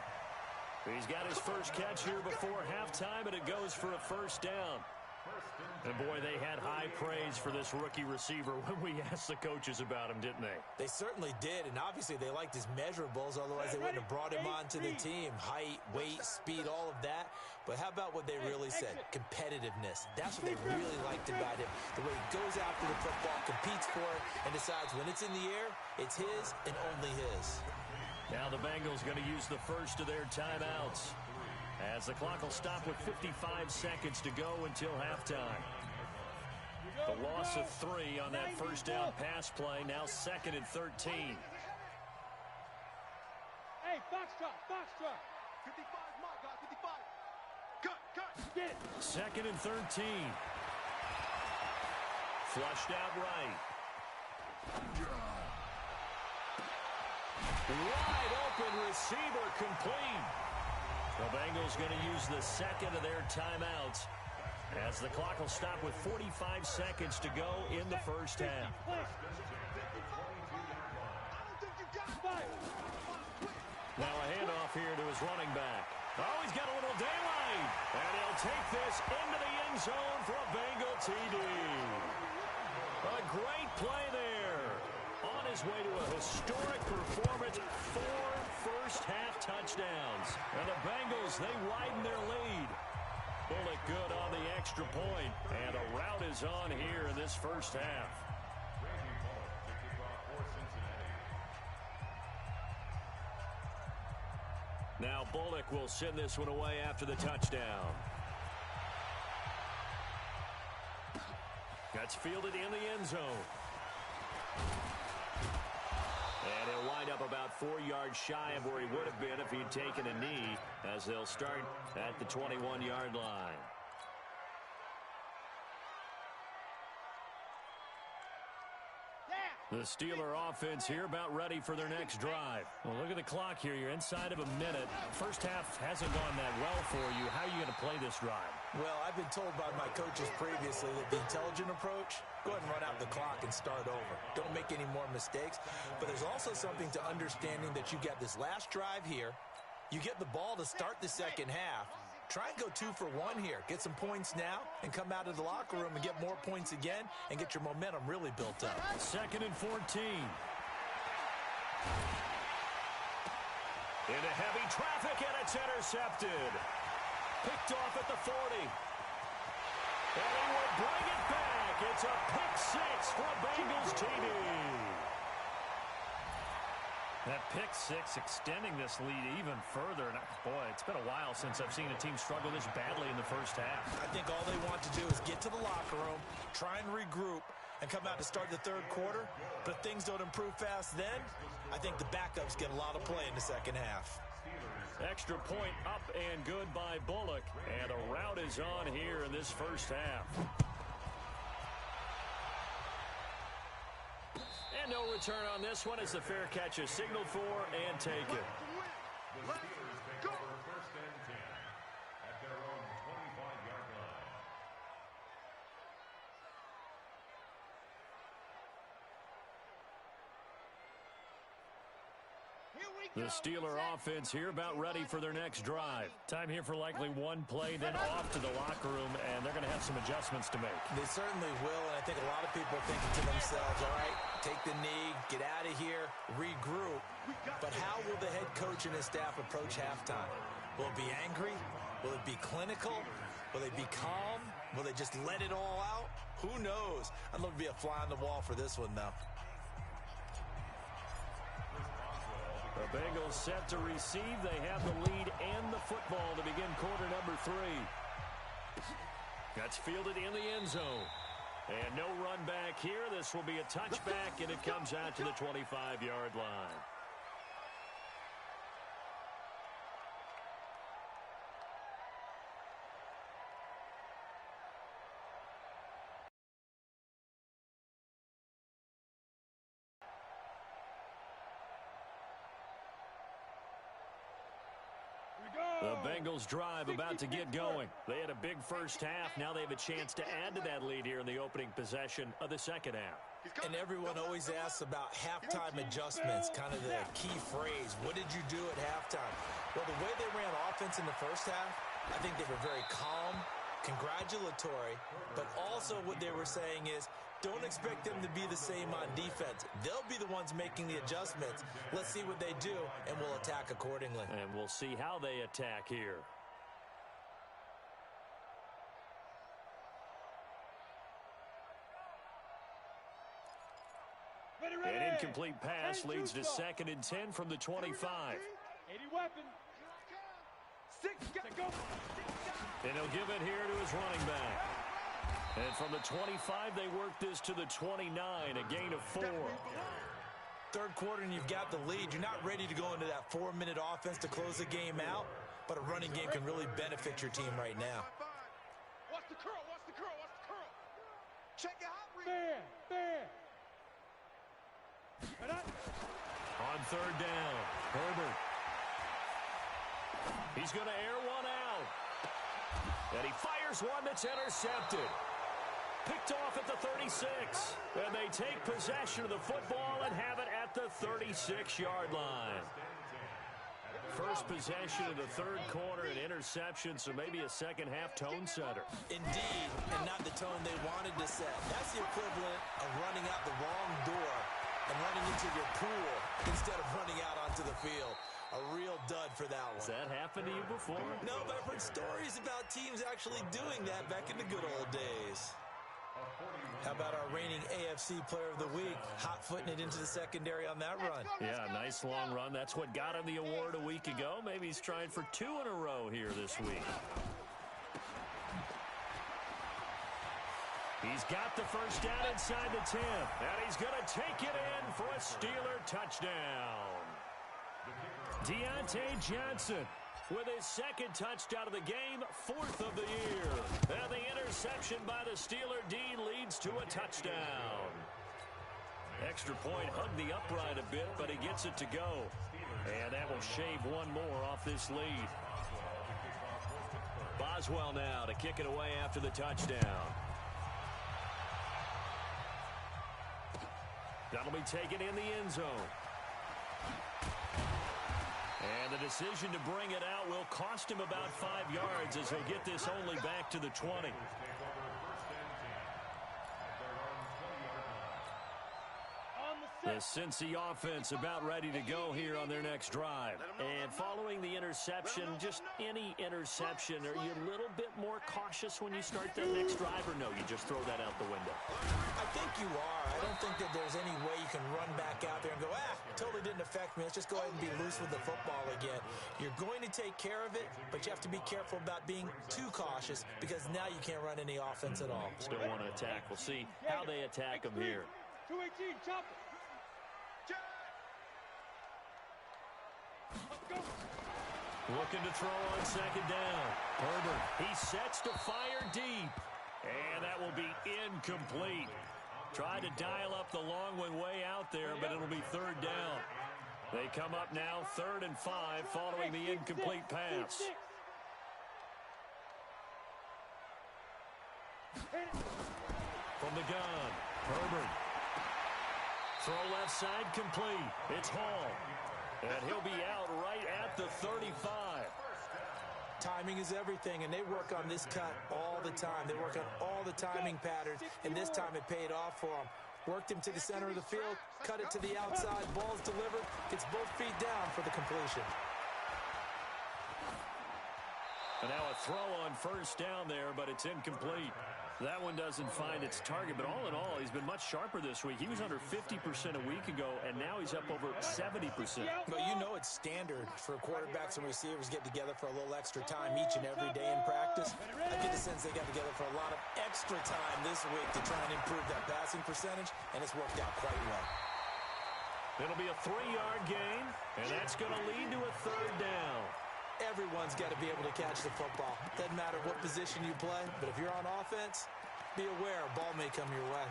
He's got his first catch here before halftime, and it goes for a first down. And, boy, they had high praise for this rookie receiver when we asked the coaches about him, didn't they? They certainly did, and obviously they liked his measurables, otherwise they wouldn't have brought him onto the team. Height, weight, speed, all of that. But how about what they really said? Competitiveness. That's what they really liked about him. The way he goes after the football, competes for it, and decides when it's in the air, it's his and only his. Now the Bengals going to use the first of their timeouts, as the clock will stop with 55 seconds to go until halftime. The loss of 3 on that first down pass play, now 2nd and 13. Hey, Foxtrot. 55, my God, 55. Cut. Get it. 2nd and 13. Flushed out right. Wide open receiver complete. The Bengals going to use the second of their timeouts, as the clock will stop with 45 seconds to go in the first half. Now a handoff here to his running back. Oh, he's got a little daylight. And he'll take this into the end zone for a Bengal TD. A great play there. On his way to a historic performance, 4 first-half touchdowns. And the Bengals, they widen their lead. Bullock good on the extra point, and a rout is on here in this first half. Now Bullock will send this one away after the touchdown. That's fielded in the end zone. And he'll wind up about 4 yards shy of where he would have been if he'd taken a knee, as they'll start at the 21-yard line. The Steeler offense here about ready for their next drive. Well, look at the clock here. You're inside of a minute. First half hasn't gone that well for you. How are you going to play this drive? Well, I've been told by my coaches previously that the intelligent approach, go ahead and run out the clock and start over. Don't make any more mistakes. But there's also something to understanding that you got this last drive here. You get the ball to start the second half. Try and go 2 for 1 here. Get some points now and come out of the locker room and get more points again and get your momentum really built up. 2nd and 14. Into heavy traffic, and it's intercepted. Picked off at the 40. And he will bring it back. It's a pick 6 for a Bengals TD. That pick 6 extending this lead even further. And boy, it's been a while since I've seen a team struggle this badly in the first half. I think all they want to do is get to the locker room, try and regroup, and come out to start the third quarter. But if things don't improve fast then, I think the backups get a lot of play in the second half. Extra point up and good by Bullock. And a rout is on here in this first half. And no return on this one as the fair catch is signaled for and taken. The Steelers take over 1st and 10 at their own 25-yard line. Here we The Steeler offense here about ready for their next drive. Time here for likely one play, then off to the locker room, and they're going to have some adjustments to make. They certainly will, and I think a lot of people are thinking to themselves, all right, take the knee, get out of here, regroup. But how will the head coach and his staff approach halftime? Will it be angry? Will it be clinical? Will they be calm? Will they just let it all out? Who knows? I'd love to be a fly on the wall for this one, though. The Bengals set to receive. They have the lead and the football to begin quarter number 3. That's fielded in the end zone. And no run back here. This will be a touchback, and it comes out to the 25-yard line. The Bengals drive about to get going. They had a big first half. Now they have a chance to add to that lead here in the opening possession of the second half. And everyone always asks about halftime adjustments, kind of the key phrase. What did you do at halftime? Well, the way they ran offense in the first half, I think they were very calm, congratulatory, but also what they were saying is, don't expect them to be the same on defense. They'll be the ones making the adjustments. Let's see what they do, and we'll attack accordingly. And we'll see how they attack here. An incomplete pass leads to 2nd and 10 from the 25. 80 weapon. 6 go. And he'll give it here to his running back. And from the 25, they work this to the 29, a gain of 4. Third quarter, and you've got the lead. You're not ready to go into that 4-minute offense to close the game out, but a running game can really benefit your team right now. Watch the curl, watch the curl, watch the curl. Check it out. Fair. On third down, Herbert. He's going to air one out. And he fires one that's intercepted. Picked off at the 36. And they take possession of the football and have it at the 36-yard line. First possession of the third quarter, an interception, so maybe a second-half tone setter. Indeed, and not the tone they wanted to set. That's the equivalent of running out the wrong door and running into your pool instead of running out onto the field. A real dud for that one. Has that happened to you before? No, but I've heard stories about teams actually doing that back in the good old days. How about our reigning AFC Player of the Week, hot-footing it into the secondary on that run? Yeah, nice long run. That's what got him the award a week ago. Maybe he's trying for 2 in a row here this week. He's got the first down inside the 10, and he's going to take it in for a Steeler touchdown. Deontay Johnson with his 2nd touchdown of the game, 4th of the year. And the interception by the Steeler D leads to a touchdown. Extra point hugged the upright a bit, but he gets it to go. And that will shave one more off this lead. Boswell now to kick it away after the touchdown. That'll be taken in the end zone. And the decision to bring it out will cost him about 5 yards as he'll get this only back to the 20. The Cincy offense about ready to go here on their next drive. And following the interception, just any interception, are you a little bit more cautious when you start that next drive, or no, you just throw that out the window? I think you are. I don't think that there's any way you can run back out there and go, totally didn't affect me. Let's just go ahead and be loose with the football again. You're going to take care of it, but you have to be careful about being too cautious because now you can't run any offense at all. Still want to attack. We'll see how they attack them here. 218, chop it. Looking to throw on 2nd down. Herbert, he sets to fire deep. And that will be incomplete. Tried to dial up the long one way out there, but it'll be 3rd down. They come up now 3rd and 5 following the incomplete pass. From the gun, Herbert. Throw left side complete. It's Hall. And he'll be out right at the 35. Timing is everything, and they work on this cut all the time. They work on all the timing patterns, and this time it paid off for them. Worked him to the center of the field, cut it to the outside, ball's delivered, gets both feet down for the completion. And now a throw on first down there, but it's incomplete. That one doesn't find its target, but all in all, he's been much sharper this week. He was under 50% a week ago, and now he's up over 70%. But you know it's standard for quarterbacks and receivers get together for a little extra time each and every day in practice. I get the sense they got together for a lot of extra time this week to try and improve that passing percentage, and it's worked out quite well. It'll be a 3-yard gain, and that's going to lead to a third down. Everyone's got to be able to catch the football. Doesn't matter what position you play, but if you're on offense, be aware a ball may come your way.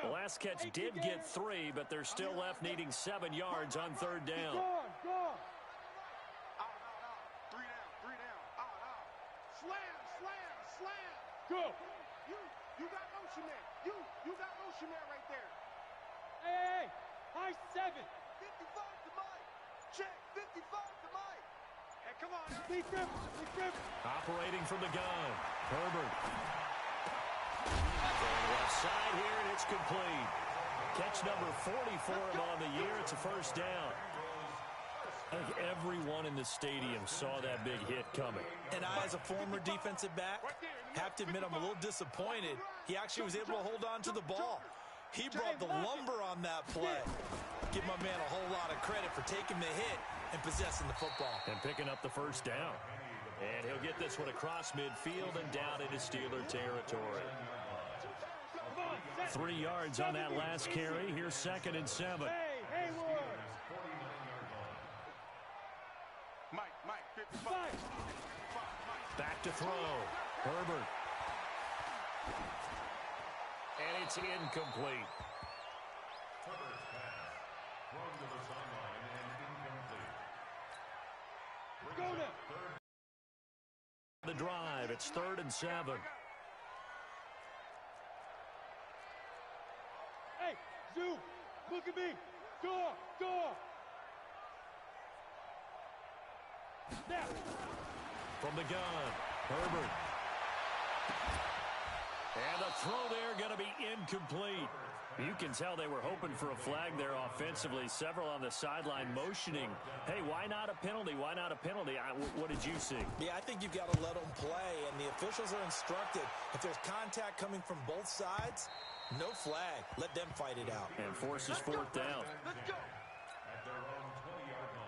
The last catch did get 3, but they're still left needing 7 yards on third down. Go. Out. 3 down. Out. Slam. Go. You got motion man. You got motion man right there. Hey. High 7. 55 to Mike. Check. 55 to Mike. Hey, come on. Lee Griffin. Operating from the gun. Herbert. Going left side here, and it's complete. Catch number 40 for him on the year. It's a first down. I think everyone in the stadium saw that big hit coming. And I, as a former defensive back, have to admit I'm a little disappointed. He actually was able to hold on to the ball. He brought the lumber on that play. Give my man a whole lot of credit for taking the hit and possessing the football. And picking up the first down. And he'll get this one across midfield and down into Steeler territory. 3 yards on that last carry. Here's 2nd and 7. Hey, Hayward. Mike, 55. Back to throw. Herbert. And it's incomplete. Herbert's pass. Thrown to the sideline and incomplete. Go now. The drive. It's 3rd and 7. Hey, Zoo, look at me. Go. Now. From the gun, Herbert. And the throw there going to be incomplete. You can tell they were hoping for a flag there offensively. Several on the sideline motioning. Hey, why not a penalty? Why not a penalty? What did you see? Yeah, I think you've got to let them play, and the officials are instructed. If there's contact coming from both sides, no flag. Let them fight it out. And forces 4th down. Let's go. At their own 20-yard line.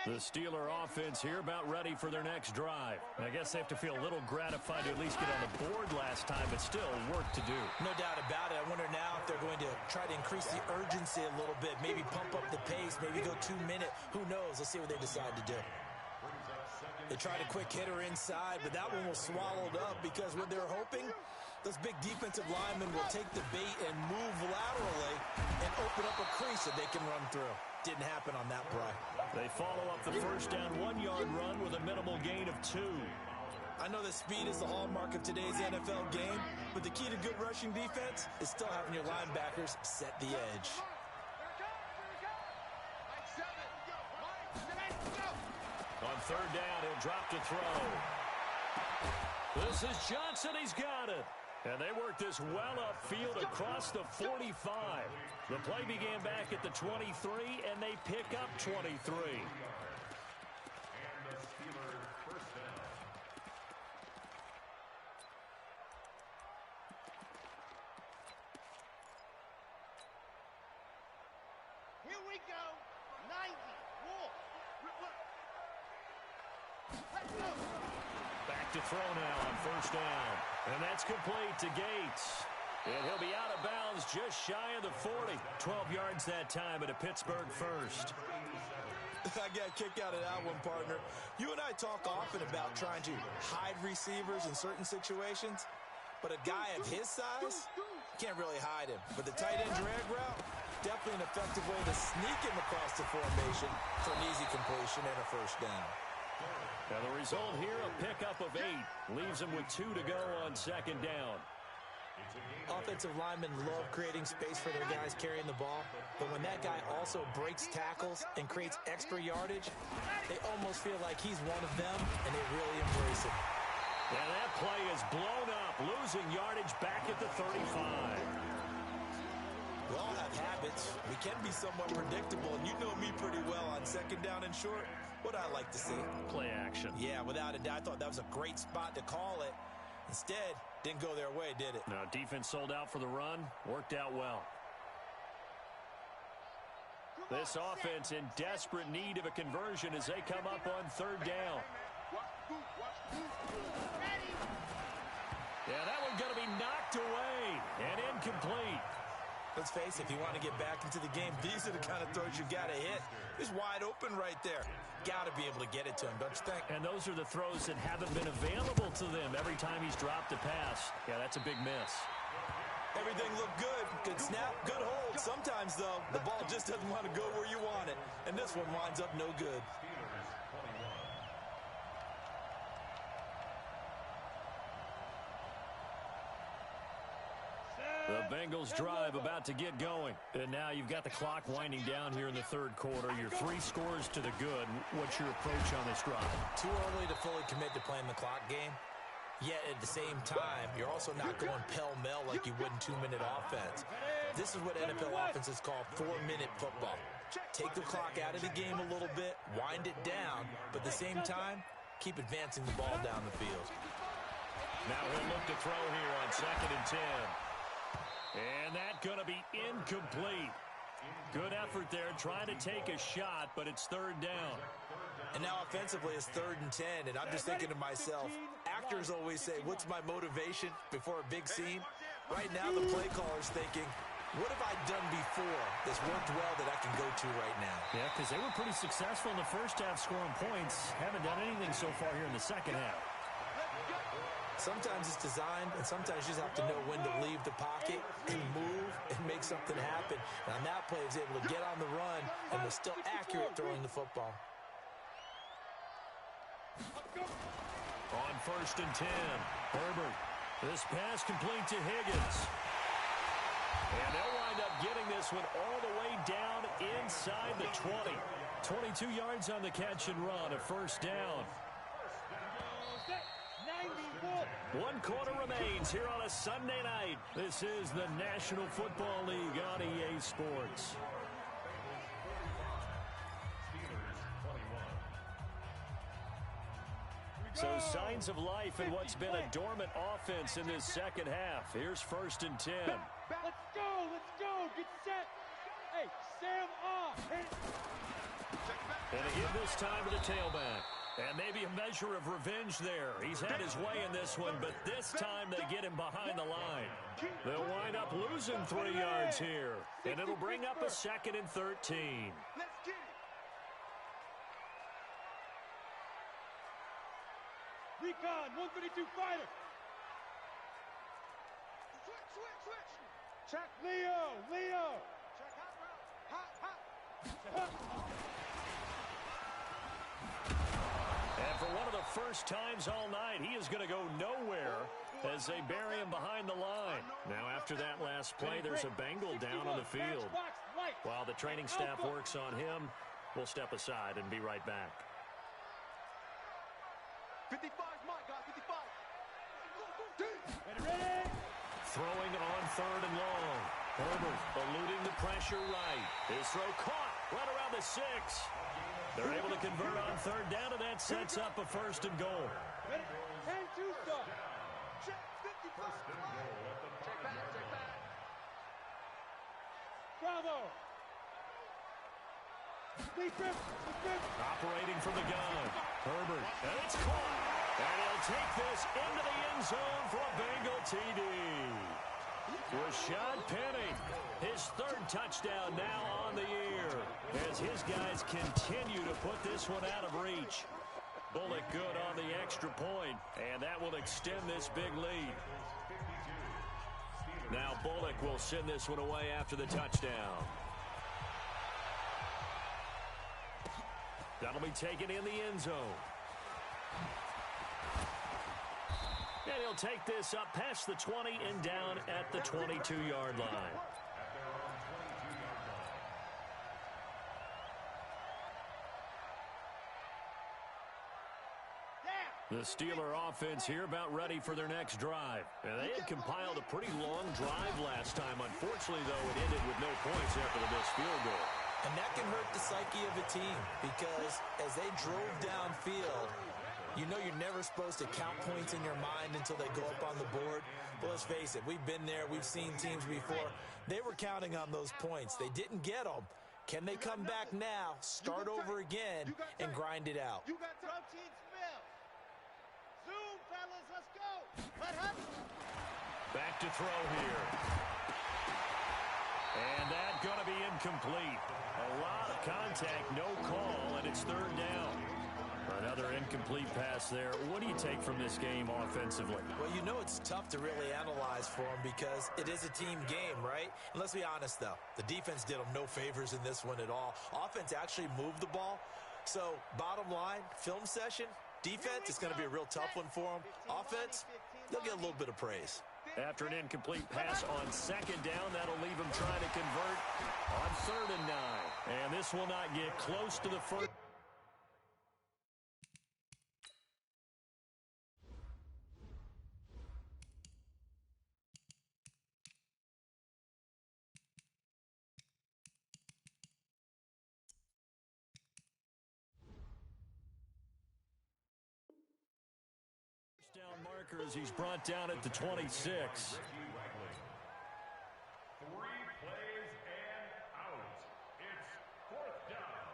The Steeler offense here about ready for their next drive. I guess they have to feel a little gratified to at least get on the board last time, but still work to do. No doubt about it. I wonder now if they're going to try to increase the urgency a little bit, maybe pump up the pace, maybe go 2-minute. Who knows? Let's see what they decide to do. They tried a quick hitter inside, but that one was swallowed up because what they're hoping, those big defensive linemen will take the bait and move laterally and open up a crease that they can run through. Didn't happen on that play. They follow up the first down 1-yard run with a minimal gain of 2. I know that speed is the hallmark of today's NFL game, but the key to good rushing defense is still having your linebackers set the edge. On third down, he'll drop to throw. This is Johnson. He's got it. And they work this well upfield across the 45. The play began back at the 23, and they pick up 23. And the Steelers first down. Here we go. 90. Wolf. Let's go. Back to throw now on first down. And that's complete to Gates. And he'll be out of bounds just shy of the 40. 12 yards that time at a Pittsburgh first. I got a kick out of that one, partner. You and I talk often about trying to hide receivers in certain situations, but a guy of his size can't really hide him. But the tight end drag route, definitely an effective way to sneak him across the formation for an easy completion and a first down. Now the result here, a pickup of 8. Leaves him with 2 to go on second down. Offensive linemen love creating space for their guys carrying the ball, but when that guy also breaks tackles and creates extra yardage, they almost feel like he's one of them, and they really embrace it. And that play is blown up, losing yardage back at the 35. We all have habits. We can be somewhat predictable, and you know me pretty well on second down and short. What I like to see. Play action. Yeah, without a doubt. I thought that was a great spot to call it. Instead, didn't go their way, did it? No, defense sold out for the run. Worked out well. This offense in desperate need of a conversion as they come up on third down. Yeah, that one's going to be knocked away and incomplete. Let's face it, if you want to get back into the game, these are the kind of throws you got to hit. He's wide open right there. Got to be able to get it to him, don't you think? And those are the throws that haven't been available to them every time he's dropped a pass. Yeah, that's a big miss. Everything looked good. Good snap, good hold. Sometimes, though, the ball just doesn't want to go where you want it. And this one winds up no good. The Bengals drive about to get going. And now you've got the clock winding down here in the third quarter. You're 3 scores to the good. What's your approach on this drive? Too early to fully commit to playing the clock game. Yet at the same time, you're also not going pell-mell like you would in 2-minute offense. This is what NFL offenses call 4-minute football. Take the clock out of the game a little bit, wind it down, but at the same time, keep advancing the ball down the field. Now he'll look to throw here on 2nd and 10. And that's going to be incomplete. Good effort there, trying to take a shot, but it's third down. And now offensively it's 3rd and 10, and I'm just thinking to myself, actors always say, what's my motivation before a big scene? Right now the play caller's thinking, what have I done before that's worked well that I can go to right now? Yeah, because they were pretty successful in the first half scoring points. Haven't done anything so far here in the second half. Sometimes it's designed, and sometimes you just have to know when to leave the pocket and move and make something happen. And on that play, he was able to get on the run and was still accurate throwing the football. On 1st and 10, Herbert. This pass complete to Higgins. And they'll wind up getting this one all the way down inside the 20. 22 yards on the catch and run, a first down. 1 quarter remains here on a Sunday night. This is the National Football League on EA Sports. So signs of life in what's been a dormant offense in this second half. Here's 1st and 10. Let's go, get set. Hey, Sam off. And a hit this time to the tailback. And maybe a measure of revenge there. He's had his way in this one, but this time they get him behind the line. They'll wind up losing 3 yards here. And it'll bring up a 2nd and 13. Let's get it. Recon, 132 fighter. Switch. Check Leo. Check hot. And for one of the first times all night, he is going to go nowhere as they bury him behind the line. Now, after that last play, there's a Bengal down on the field. While the training staff works on him, we'll step aside and be right back. 55, Mike, guys, 55. Ready? Throwing on 3rd and long. Herbert eluding the pressure right. His throw caught right around the 6. They're able to convert on 3rd down, and that sets up a 1st and goal. Ready? 10-2 stop. Check 55. Check back. Bravo. Operating from the gun. Herbert, and it's caught. And he'll take this into the end zone for a Bengal TD. Rashad Penny, his 3rd touchdown now on the year as his guys continue to put this one out of reach. Bullock good on the extra point, and that will extend this big lead. Now Bullock will send this one away after the touchdown. That'll be taken in the end zone. And he'll take this up past the 20 and down at the 22-yard line. The Steeler offense here about ready for their next drive. And they had compiled a pretty long drive last time. Unfortunately, though, it ended with no points after the missed field goal. And that can hurt the psyche of a team because as they drove downfield, you know you're never supposed to count points in your mind until they go up on the board. But let's face it, we've been there. We've seen teams before. They were counting on those points. They didn't get them. Can they come back now, start over again, and grind it out? You got protein smell. Zoom, fellas, let's go. What happened? Back to throw here. And that's going to be incomplete. A lot of contact, no call, and it's third down. Another incomplete pass there. What do you take from this game offensively? Well, you know it's tough to really analyze for them because it is a team game, right? And let's be honest, though. The defense did them no favors in this one at all. Offense actually moved the ball. So, bottom line, film session, defense is going to be a real tough one for them. Offense, they'll get a little bit of praise. After an incomplete pass on second down, that'll leave them trying to convert on 3rd and 9. And this will not get close to the first. Down markers, he's brought down at the 26. 3 plays and out. It's 4th down.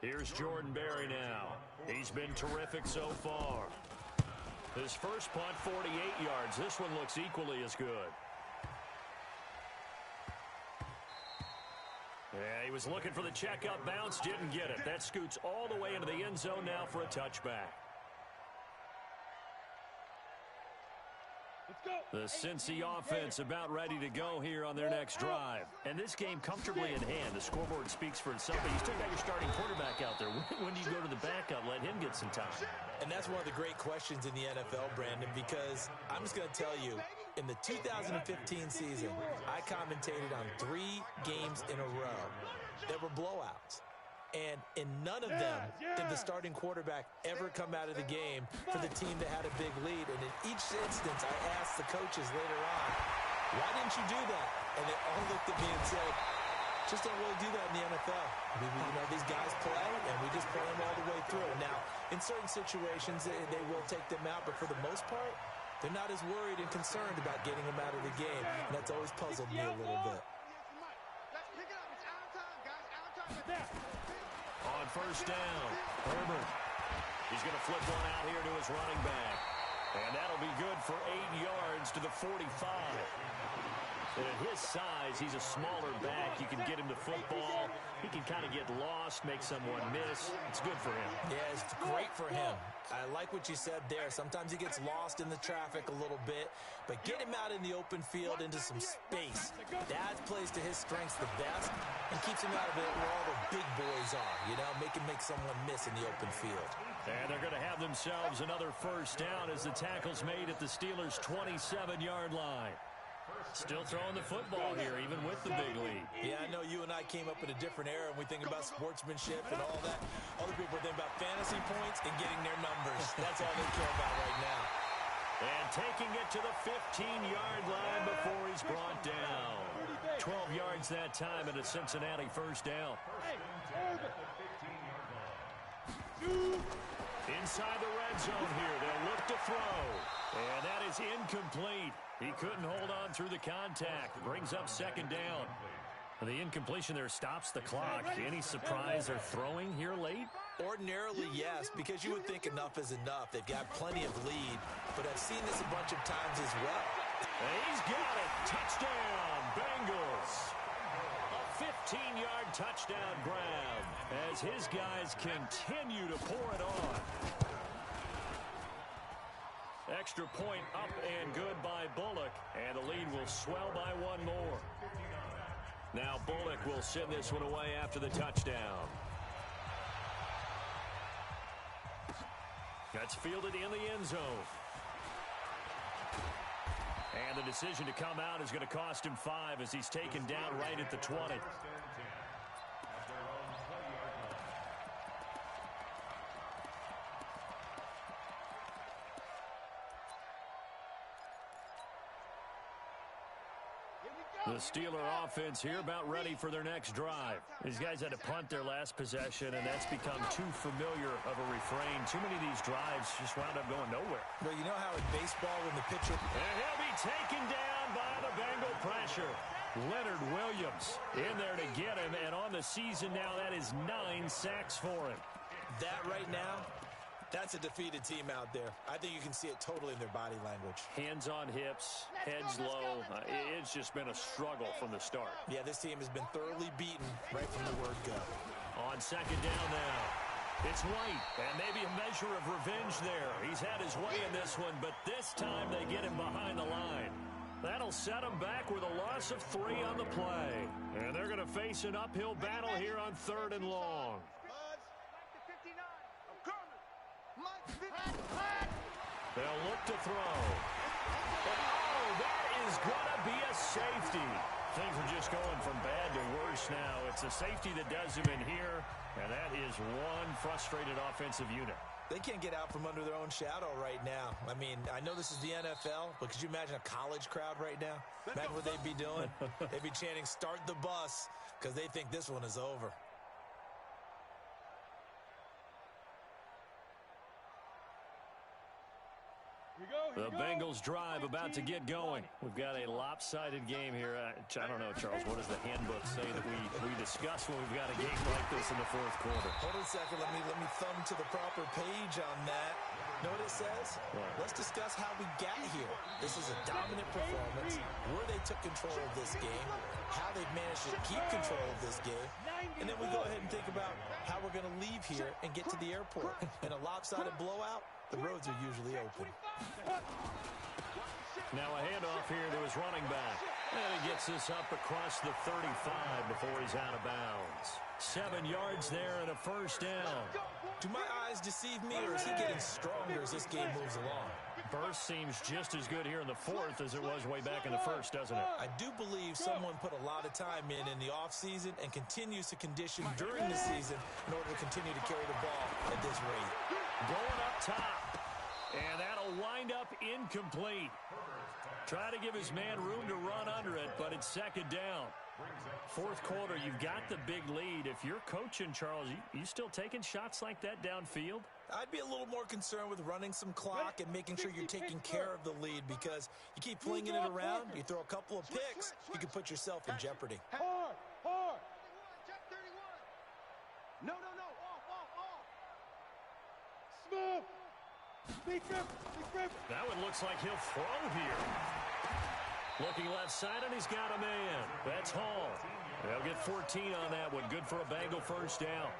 Here's Jordan Berry now. He's been terrific so far. His first punt, 48 yards. This one looks equally as good. Yeah, he was looking for the checkup bounce, didn't get it. That scoots all the way into the end zone now for a touchback. The Cincy offense about ready to go here on their next drive. And this game comfortably in hand. The scoreboard speaks for itself, but you still got your starting quarterback out there. When do you go to the backup? Let him get some time. And that's one of the great questions in the NFL, Brandon, because I'm just going to tell you, in the 2015 season, I commentated on 3 games in a row that were blowouts. And in none of them did the starting quarterback ever come out of the game for the team that had a big lead. And in each instance, I asked the coaches later on, why didn't you do that? And they all looked at me and said, just don't really do that in the NFL. You know, these guys play, and we just play them all the way through. Now, in certain situations, they will take them out, but for the most part, they're not as worried and concerned about getting them out of the game. And that's always puzzled me a little bit. Let's pick it up. It's out of time, guys. Out of time. On first down, Herbert. He's going to flip one out here to his running back. And that'll be good for 8 yards to the 45. And at his size, he's a smaller back. You can get him to football. He can kind of get lost, make someone miss. It's good for him. Yeah, it's great for him. I like what you said there. Sometimes he gets lost in the traffic a little bit, but get him out in the open field into some space. That plays to his strengths the best and keeps him out of it where all the big boys are, you know, make someone miss in the open field. And they're going to have themselves another first down as the tackle's made at the Steelers' 27-yard line. Still throwing the football here, even with the big lead. Yeah, I know you and I came up in a different era, and we think about sportsmanship and all that. Other people think about fantasy points and getting their numbers. That's all they care about right now. And taking it to the 15-yard line before he's brought down. 12 yards that time at a Cincinnati first down. Inside the red zone here, they'll look to throw. And that is incomplete. He couldn't hold on through the contact. Brings up second down. And the incompletion there stops the clock. Any surprise they're throwing here late? Ordinarily, yes, because you would think enough is enough. They've got plenty of lead, but I've seen this a bunch of times as well. And he's got it. Touchdown, Bengals. A 15-yard touchdown grab as his guys continue to pour it on. extra point up and good by Bullock, and the lead will swell by one more. Now Bullock will send this one away after the touchdown. That's fielded in the end zone. And the decision to come out is going to cost him 5 as he's taken down right at the 20. The Steeler offense here about ready for their next drive. These guys had to punt their last possession, and that's become too familiar of a refrain. Too many of these drives just wound up going nowhere. Well, you know how in baseball when the pitcher... And he'll be taken down by the Bengal pressure. Leonard Williams in there to get him, and on the season now, that is 9 sacks for him. That right now, that's a defeated team out there. I think you can see it totally in their body language. Hands on hips, heads low. It's just been a struggle from the start. Yeah, this team has been thoroughly beaten right from the word go. On second down now, it's White, and maybe a measure of revenge there. He's had his way in this one, but this time they get him behind the line. That'll set him back with a loss of 3 on the play. And they're going to face an uphill battle here on 3rd and long. They'll look to throw. Oh, that is going to be a safety. Things are just going from bad to worse now. It's a safety that does him in here, and that is one frustrated offensive unit. They can't get out from under their own shadow right now. I mean, I know this is the NFL, but could you imagine a college crowd right now? Imagine what they'd be doing. They'd be chanting, "Start the bus," because they think this one is over. The Bengals drive about to get going. We've got a lopsided game here. I don't know, Charles, what does the handbook say that we discuss when we've got a game like this in the 4th quarter? Hold on a second. Let me thumb to the proper page on that. Know what it says? What? Let's discuss how we got here. This is a dominant performance, where they took control of this game, how they've managed to keep control of this game, and then we go ahead and think about how we're going to leave here and get to the airport. In a lopsided blowout, the roads are usually open. Now a handoff here to his running back. And he gets this up across the 35 before he's out of bounds. 7 yards there and a 1st down. Do my eyes deceive me, or is he getting stronger as this game moves along? Burst seems just as good here in the 4th as it was way back in the 1st, doesn't it? I do believe someone put a lot of time in the offseason and continues to condition during the season in order to continue to carry the ball at this rate. Going up top. And that'll wind up incomplete. Try to give his man room to run under it, but it's 2nd down. 4th quarter, you've got the big lead. If you're coaching, Charles, you still taking shots like that downfield? I'd be a little more concerned with running some clock and making sure you're taking care of the lead, because you keep flinging it around, you throw a couple of picks, you can put yourself in jeopardy. Hard. No. Off. Smith. Big grip. That one looks like he'll throw here. Looking left side, and he's got a man. That's Hall. They'll get 14 on that one. Good for a Bengal 1st down.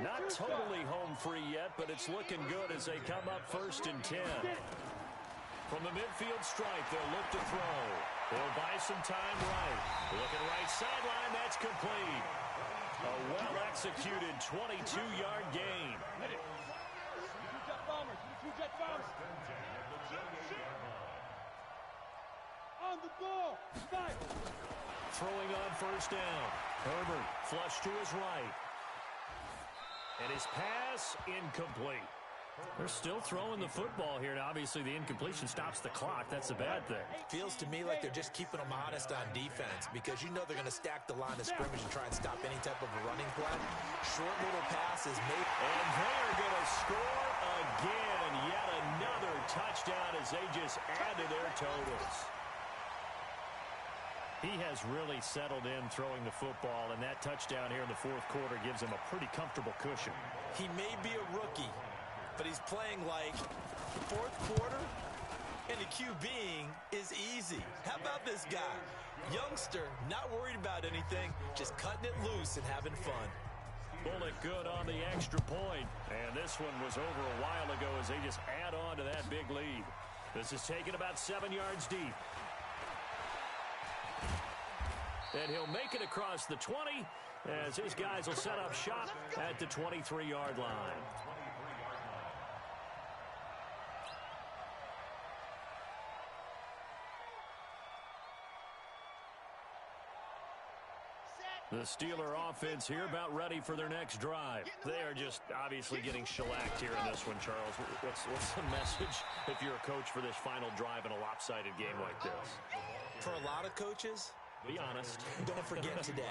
Not totally home free yet, but it's looking good as they come up 1st and 10. From the midfield stripe, they'll look to throw. They'll buy some time right. Looking right sideline, that's complete. A well-executed 22-yard gain. On the ball. Throwing on 1st down. Herbert flush to his right. And his pass incomplete. They're still throwing the football here, and obviously the incompletion stops the clock. That's a bad thing. Feels to me like they're just keeping them honest on defense, because you know they're going to stack the line of scrimmage and try and stop any type of a running play. Short little passes made. And they're going to score again. Yet another touchdown as they just add to their totals. He has really settled in throwing the football, and that touchdown here in the 4th quarter gives him a pretty comfortable cushion. He may be a rookie, but he's playing like 4th quarter, and the QBing is easy. How about this guy? Youngster, not worried about anything, just cutting it loose and having fun. Bullock good on the extra point, and this one was over a while ago as they just add on to that big lead. This is taken about 7 yards deep. And he'll make it across the 20 as his guys will set up shop at the 23-yard line. The Steeler offense here about ready for their next drive. They are just obviously getting shellacked here in this one, Charles. What's the message if you're a coach for this final drive in a lopsided game like this? For a lot of coaches, be honest. Don't forget today.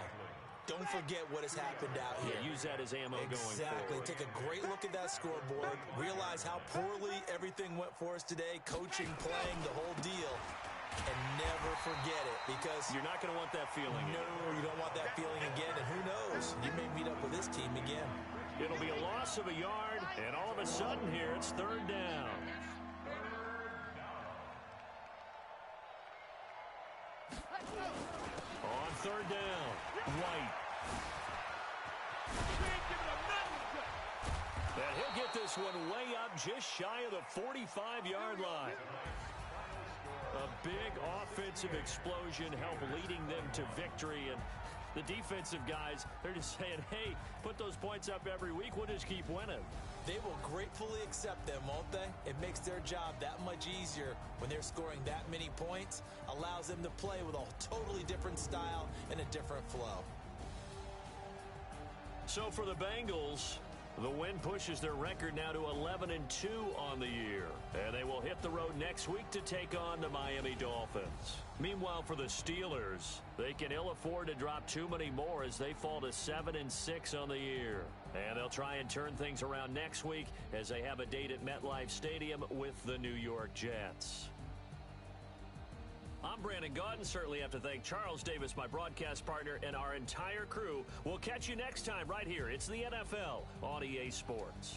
Don't forget what has happened out here. Yeah, use that as ammo going forward. Exactly. Take a great look at that scoreboard. Realize how poorly everything went for us today. Coaching, playing, the whole deal. And never forget it, because you're not going to want that feeling. No, you don't want that feeling again. And who knows? You may meet up with this team again. It'll be a loss of a yard, and all of a sudden here it's third down. On third down, White. And he'll get this one way up just shy of the 45-yard line. A big offensive explosion helped leading them to victory. And the defensive guys, they're just saying, hey, put those points up every week. We'll just keep winning. They will gratefully accept them, won't they? It makes their job that much easier when they're scoring that many points. Allows them to play with a totally different style and a different flow. So for the Bengals, the win pushes their record now to 11-2 on the year. And they will hit the road next week to take on the Miami Dolphins. Meanwhile, for the Steelers, they can ill afford to drop too many more as they fall to 7-6 on the year. And they'll try and turn things around next week as they have a date at MetLife Stadium with the New York Jets. I'm Brandon Gaudin. Certainly have to thank Charles Davis, my broadcast partner, and our entire crew. We'll catch you next time right here. It's the NFL on EA Sports.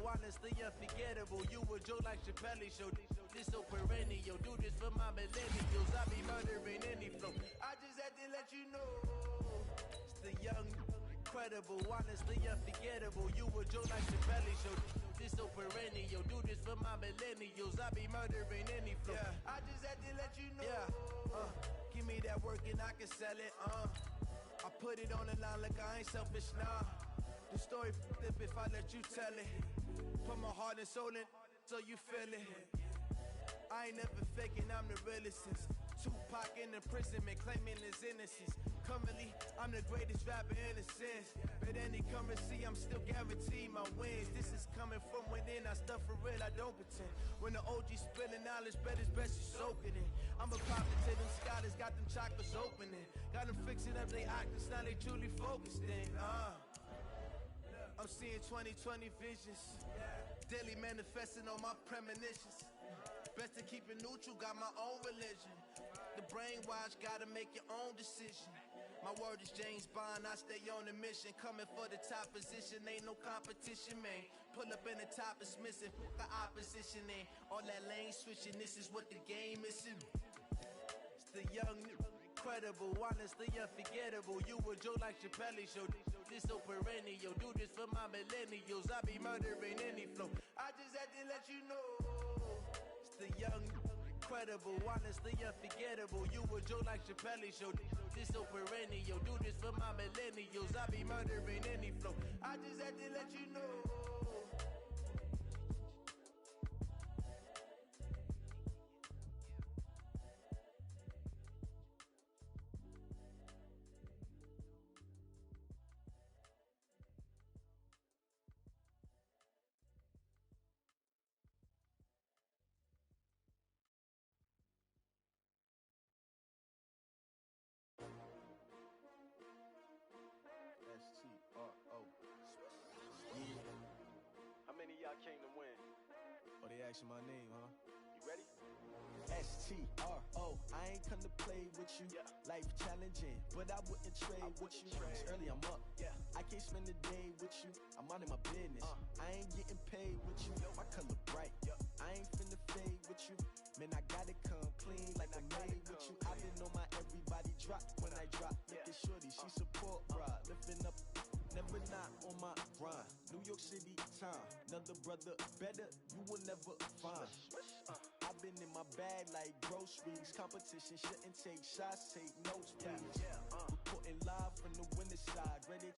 Honestly unforgettable. You a joke like Chappelle Show. This so perennial. Do this for my millennials. I be murdering any flow. I just had to let you know. It's the young, incredible, honestly unforgettable. You a joke like Chappelle Show. This so perennial. Do this for my millennials. I be murdering any flow. Yeah. I just had to let you know. Yeah. Give me that work and I can sell it. I put it on the line like I ain't selfish, nah. The story flip if I let you tell it. Put my heart and soul in so you feel it. I ain't never faking, I'm the realest since Tupac in imprisonment, claiming his innocence. Currently, I'm the greatest rapper in a sense. But any currency, I'm still guaranteed my wins. This is coming from within, I stuff for real, I don't pretend. When the OG spilling knowledge, bet it's best you soak it in. I'm a prophet to them scholars, got them chakras opening. Got them fixing up they octaves, now they truly focused in. I'm seeing 2020 visions. Daily manifesting on my premonitions. Best to keep it neutral, got my own religion. The brainwash, gotta make your own decision. My word is James Bond, I stay on a mission. Coming for the top position, ain't no competition, man. Pull up in the top is missing, the opposition ain't. All that lane switching, this is what the game is. It's the young, incredible, honestly unforgettable. You a joke like Chappelle Show. This so perennial. Do this for my millennials. I be murdering any flow. I just had to let you know. It's the young, incredible, honestly unforgettable. You a joke like Chappelle Show. This so perennial. Do this for my millennials. I be murdering any flow. I just had to let you know. How many of y'all came to win? they asking my name, huh? You ready? STRO, I ain't come to play with you. Life challenging, but I wouldn't trade with you. It's early, I'm up. I can't spend the day with you. I'm out in my business. I ain't getting paid with you. My color bright. I ain't finna fade with you. Man, I gotta come clean like I made with you. I didn't know my everybody drop when I drop. Look at shorty, she support ride. Lifting up, never not on my grind. New York City time, another brother better, you will never find. I've been in my bag like groceries. Competition shouldn't take shots, take notes, please. Reporting live from the winter side, ready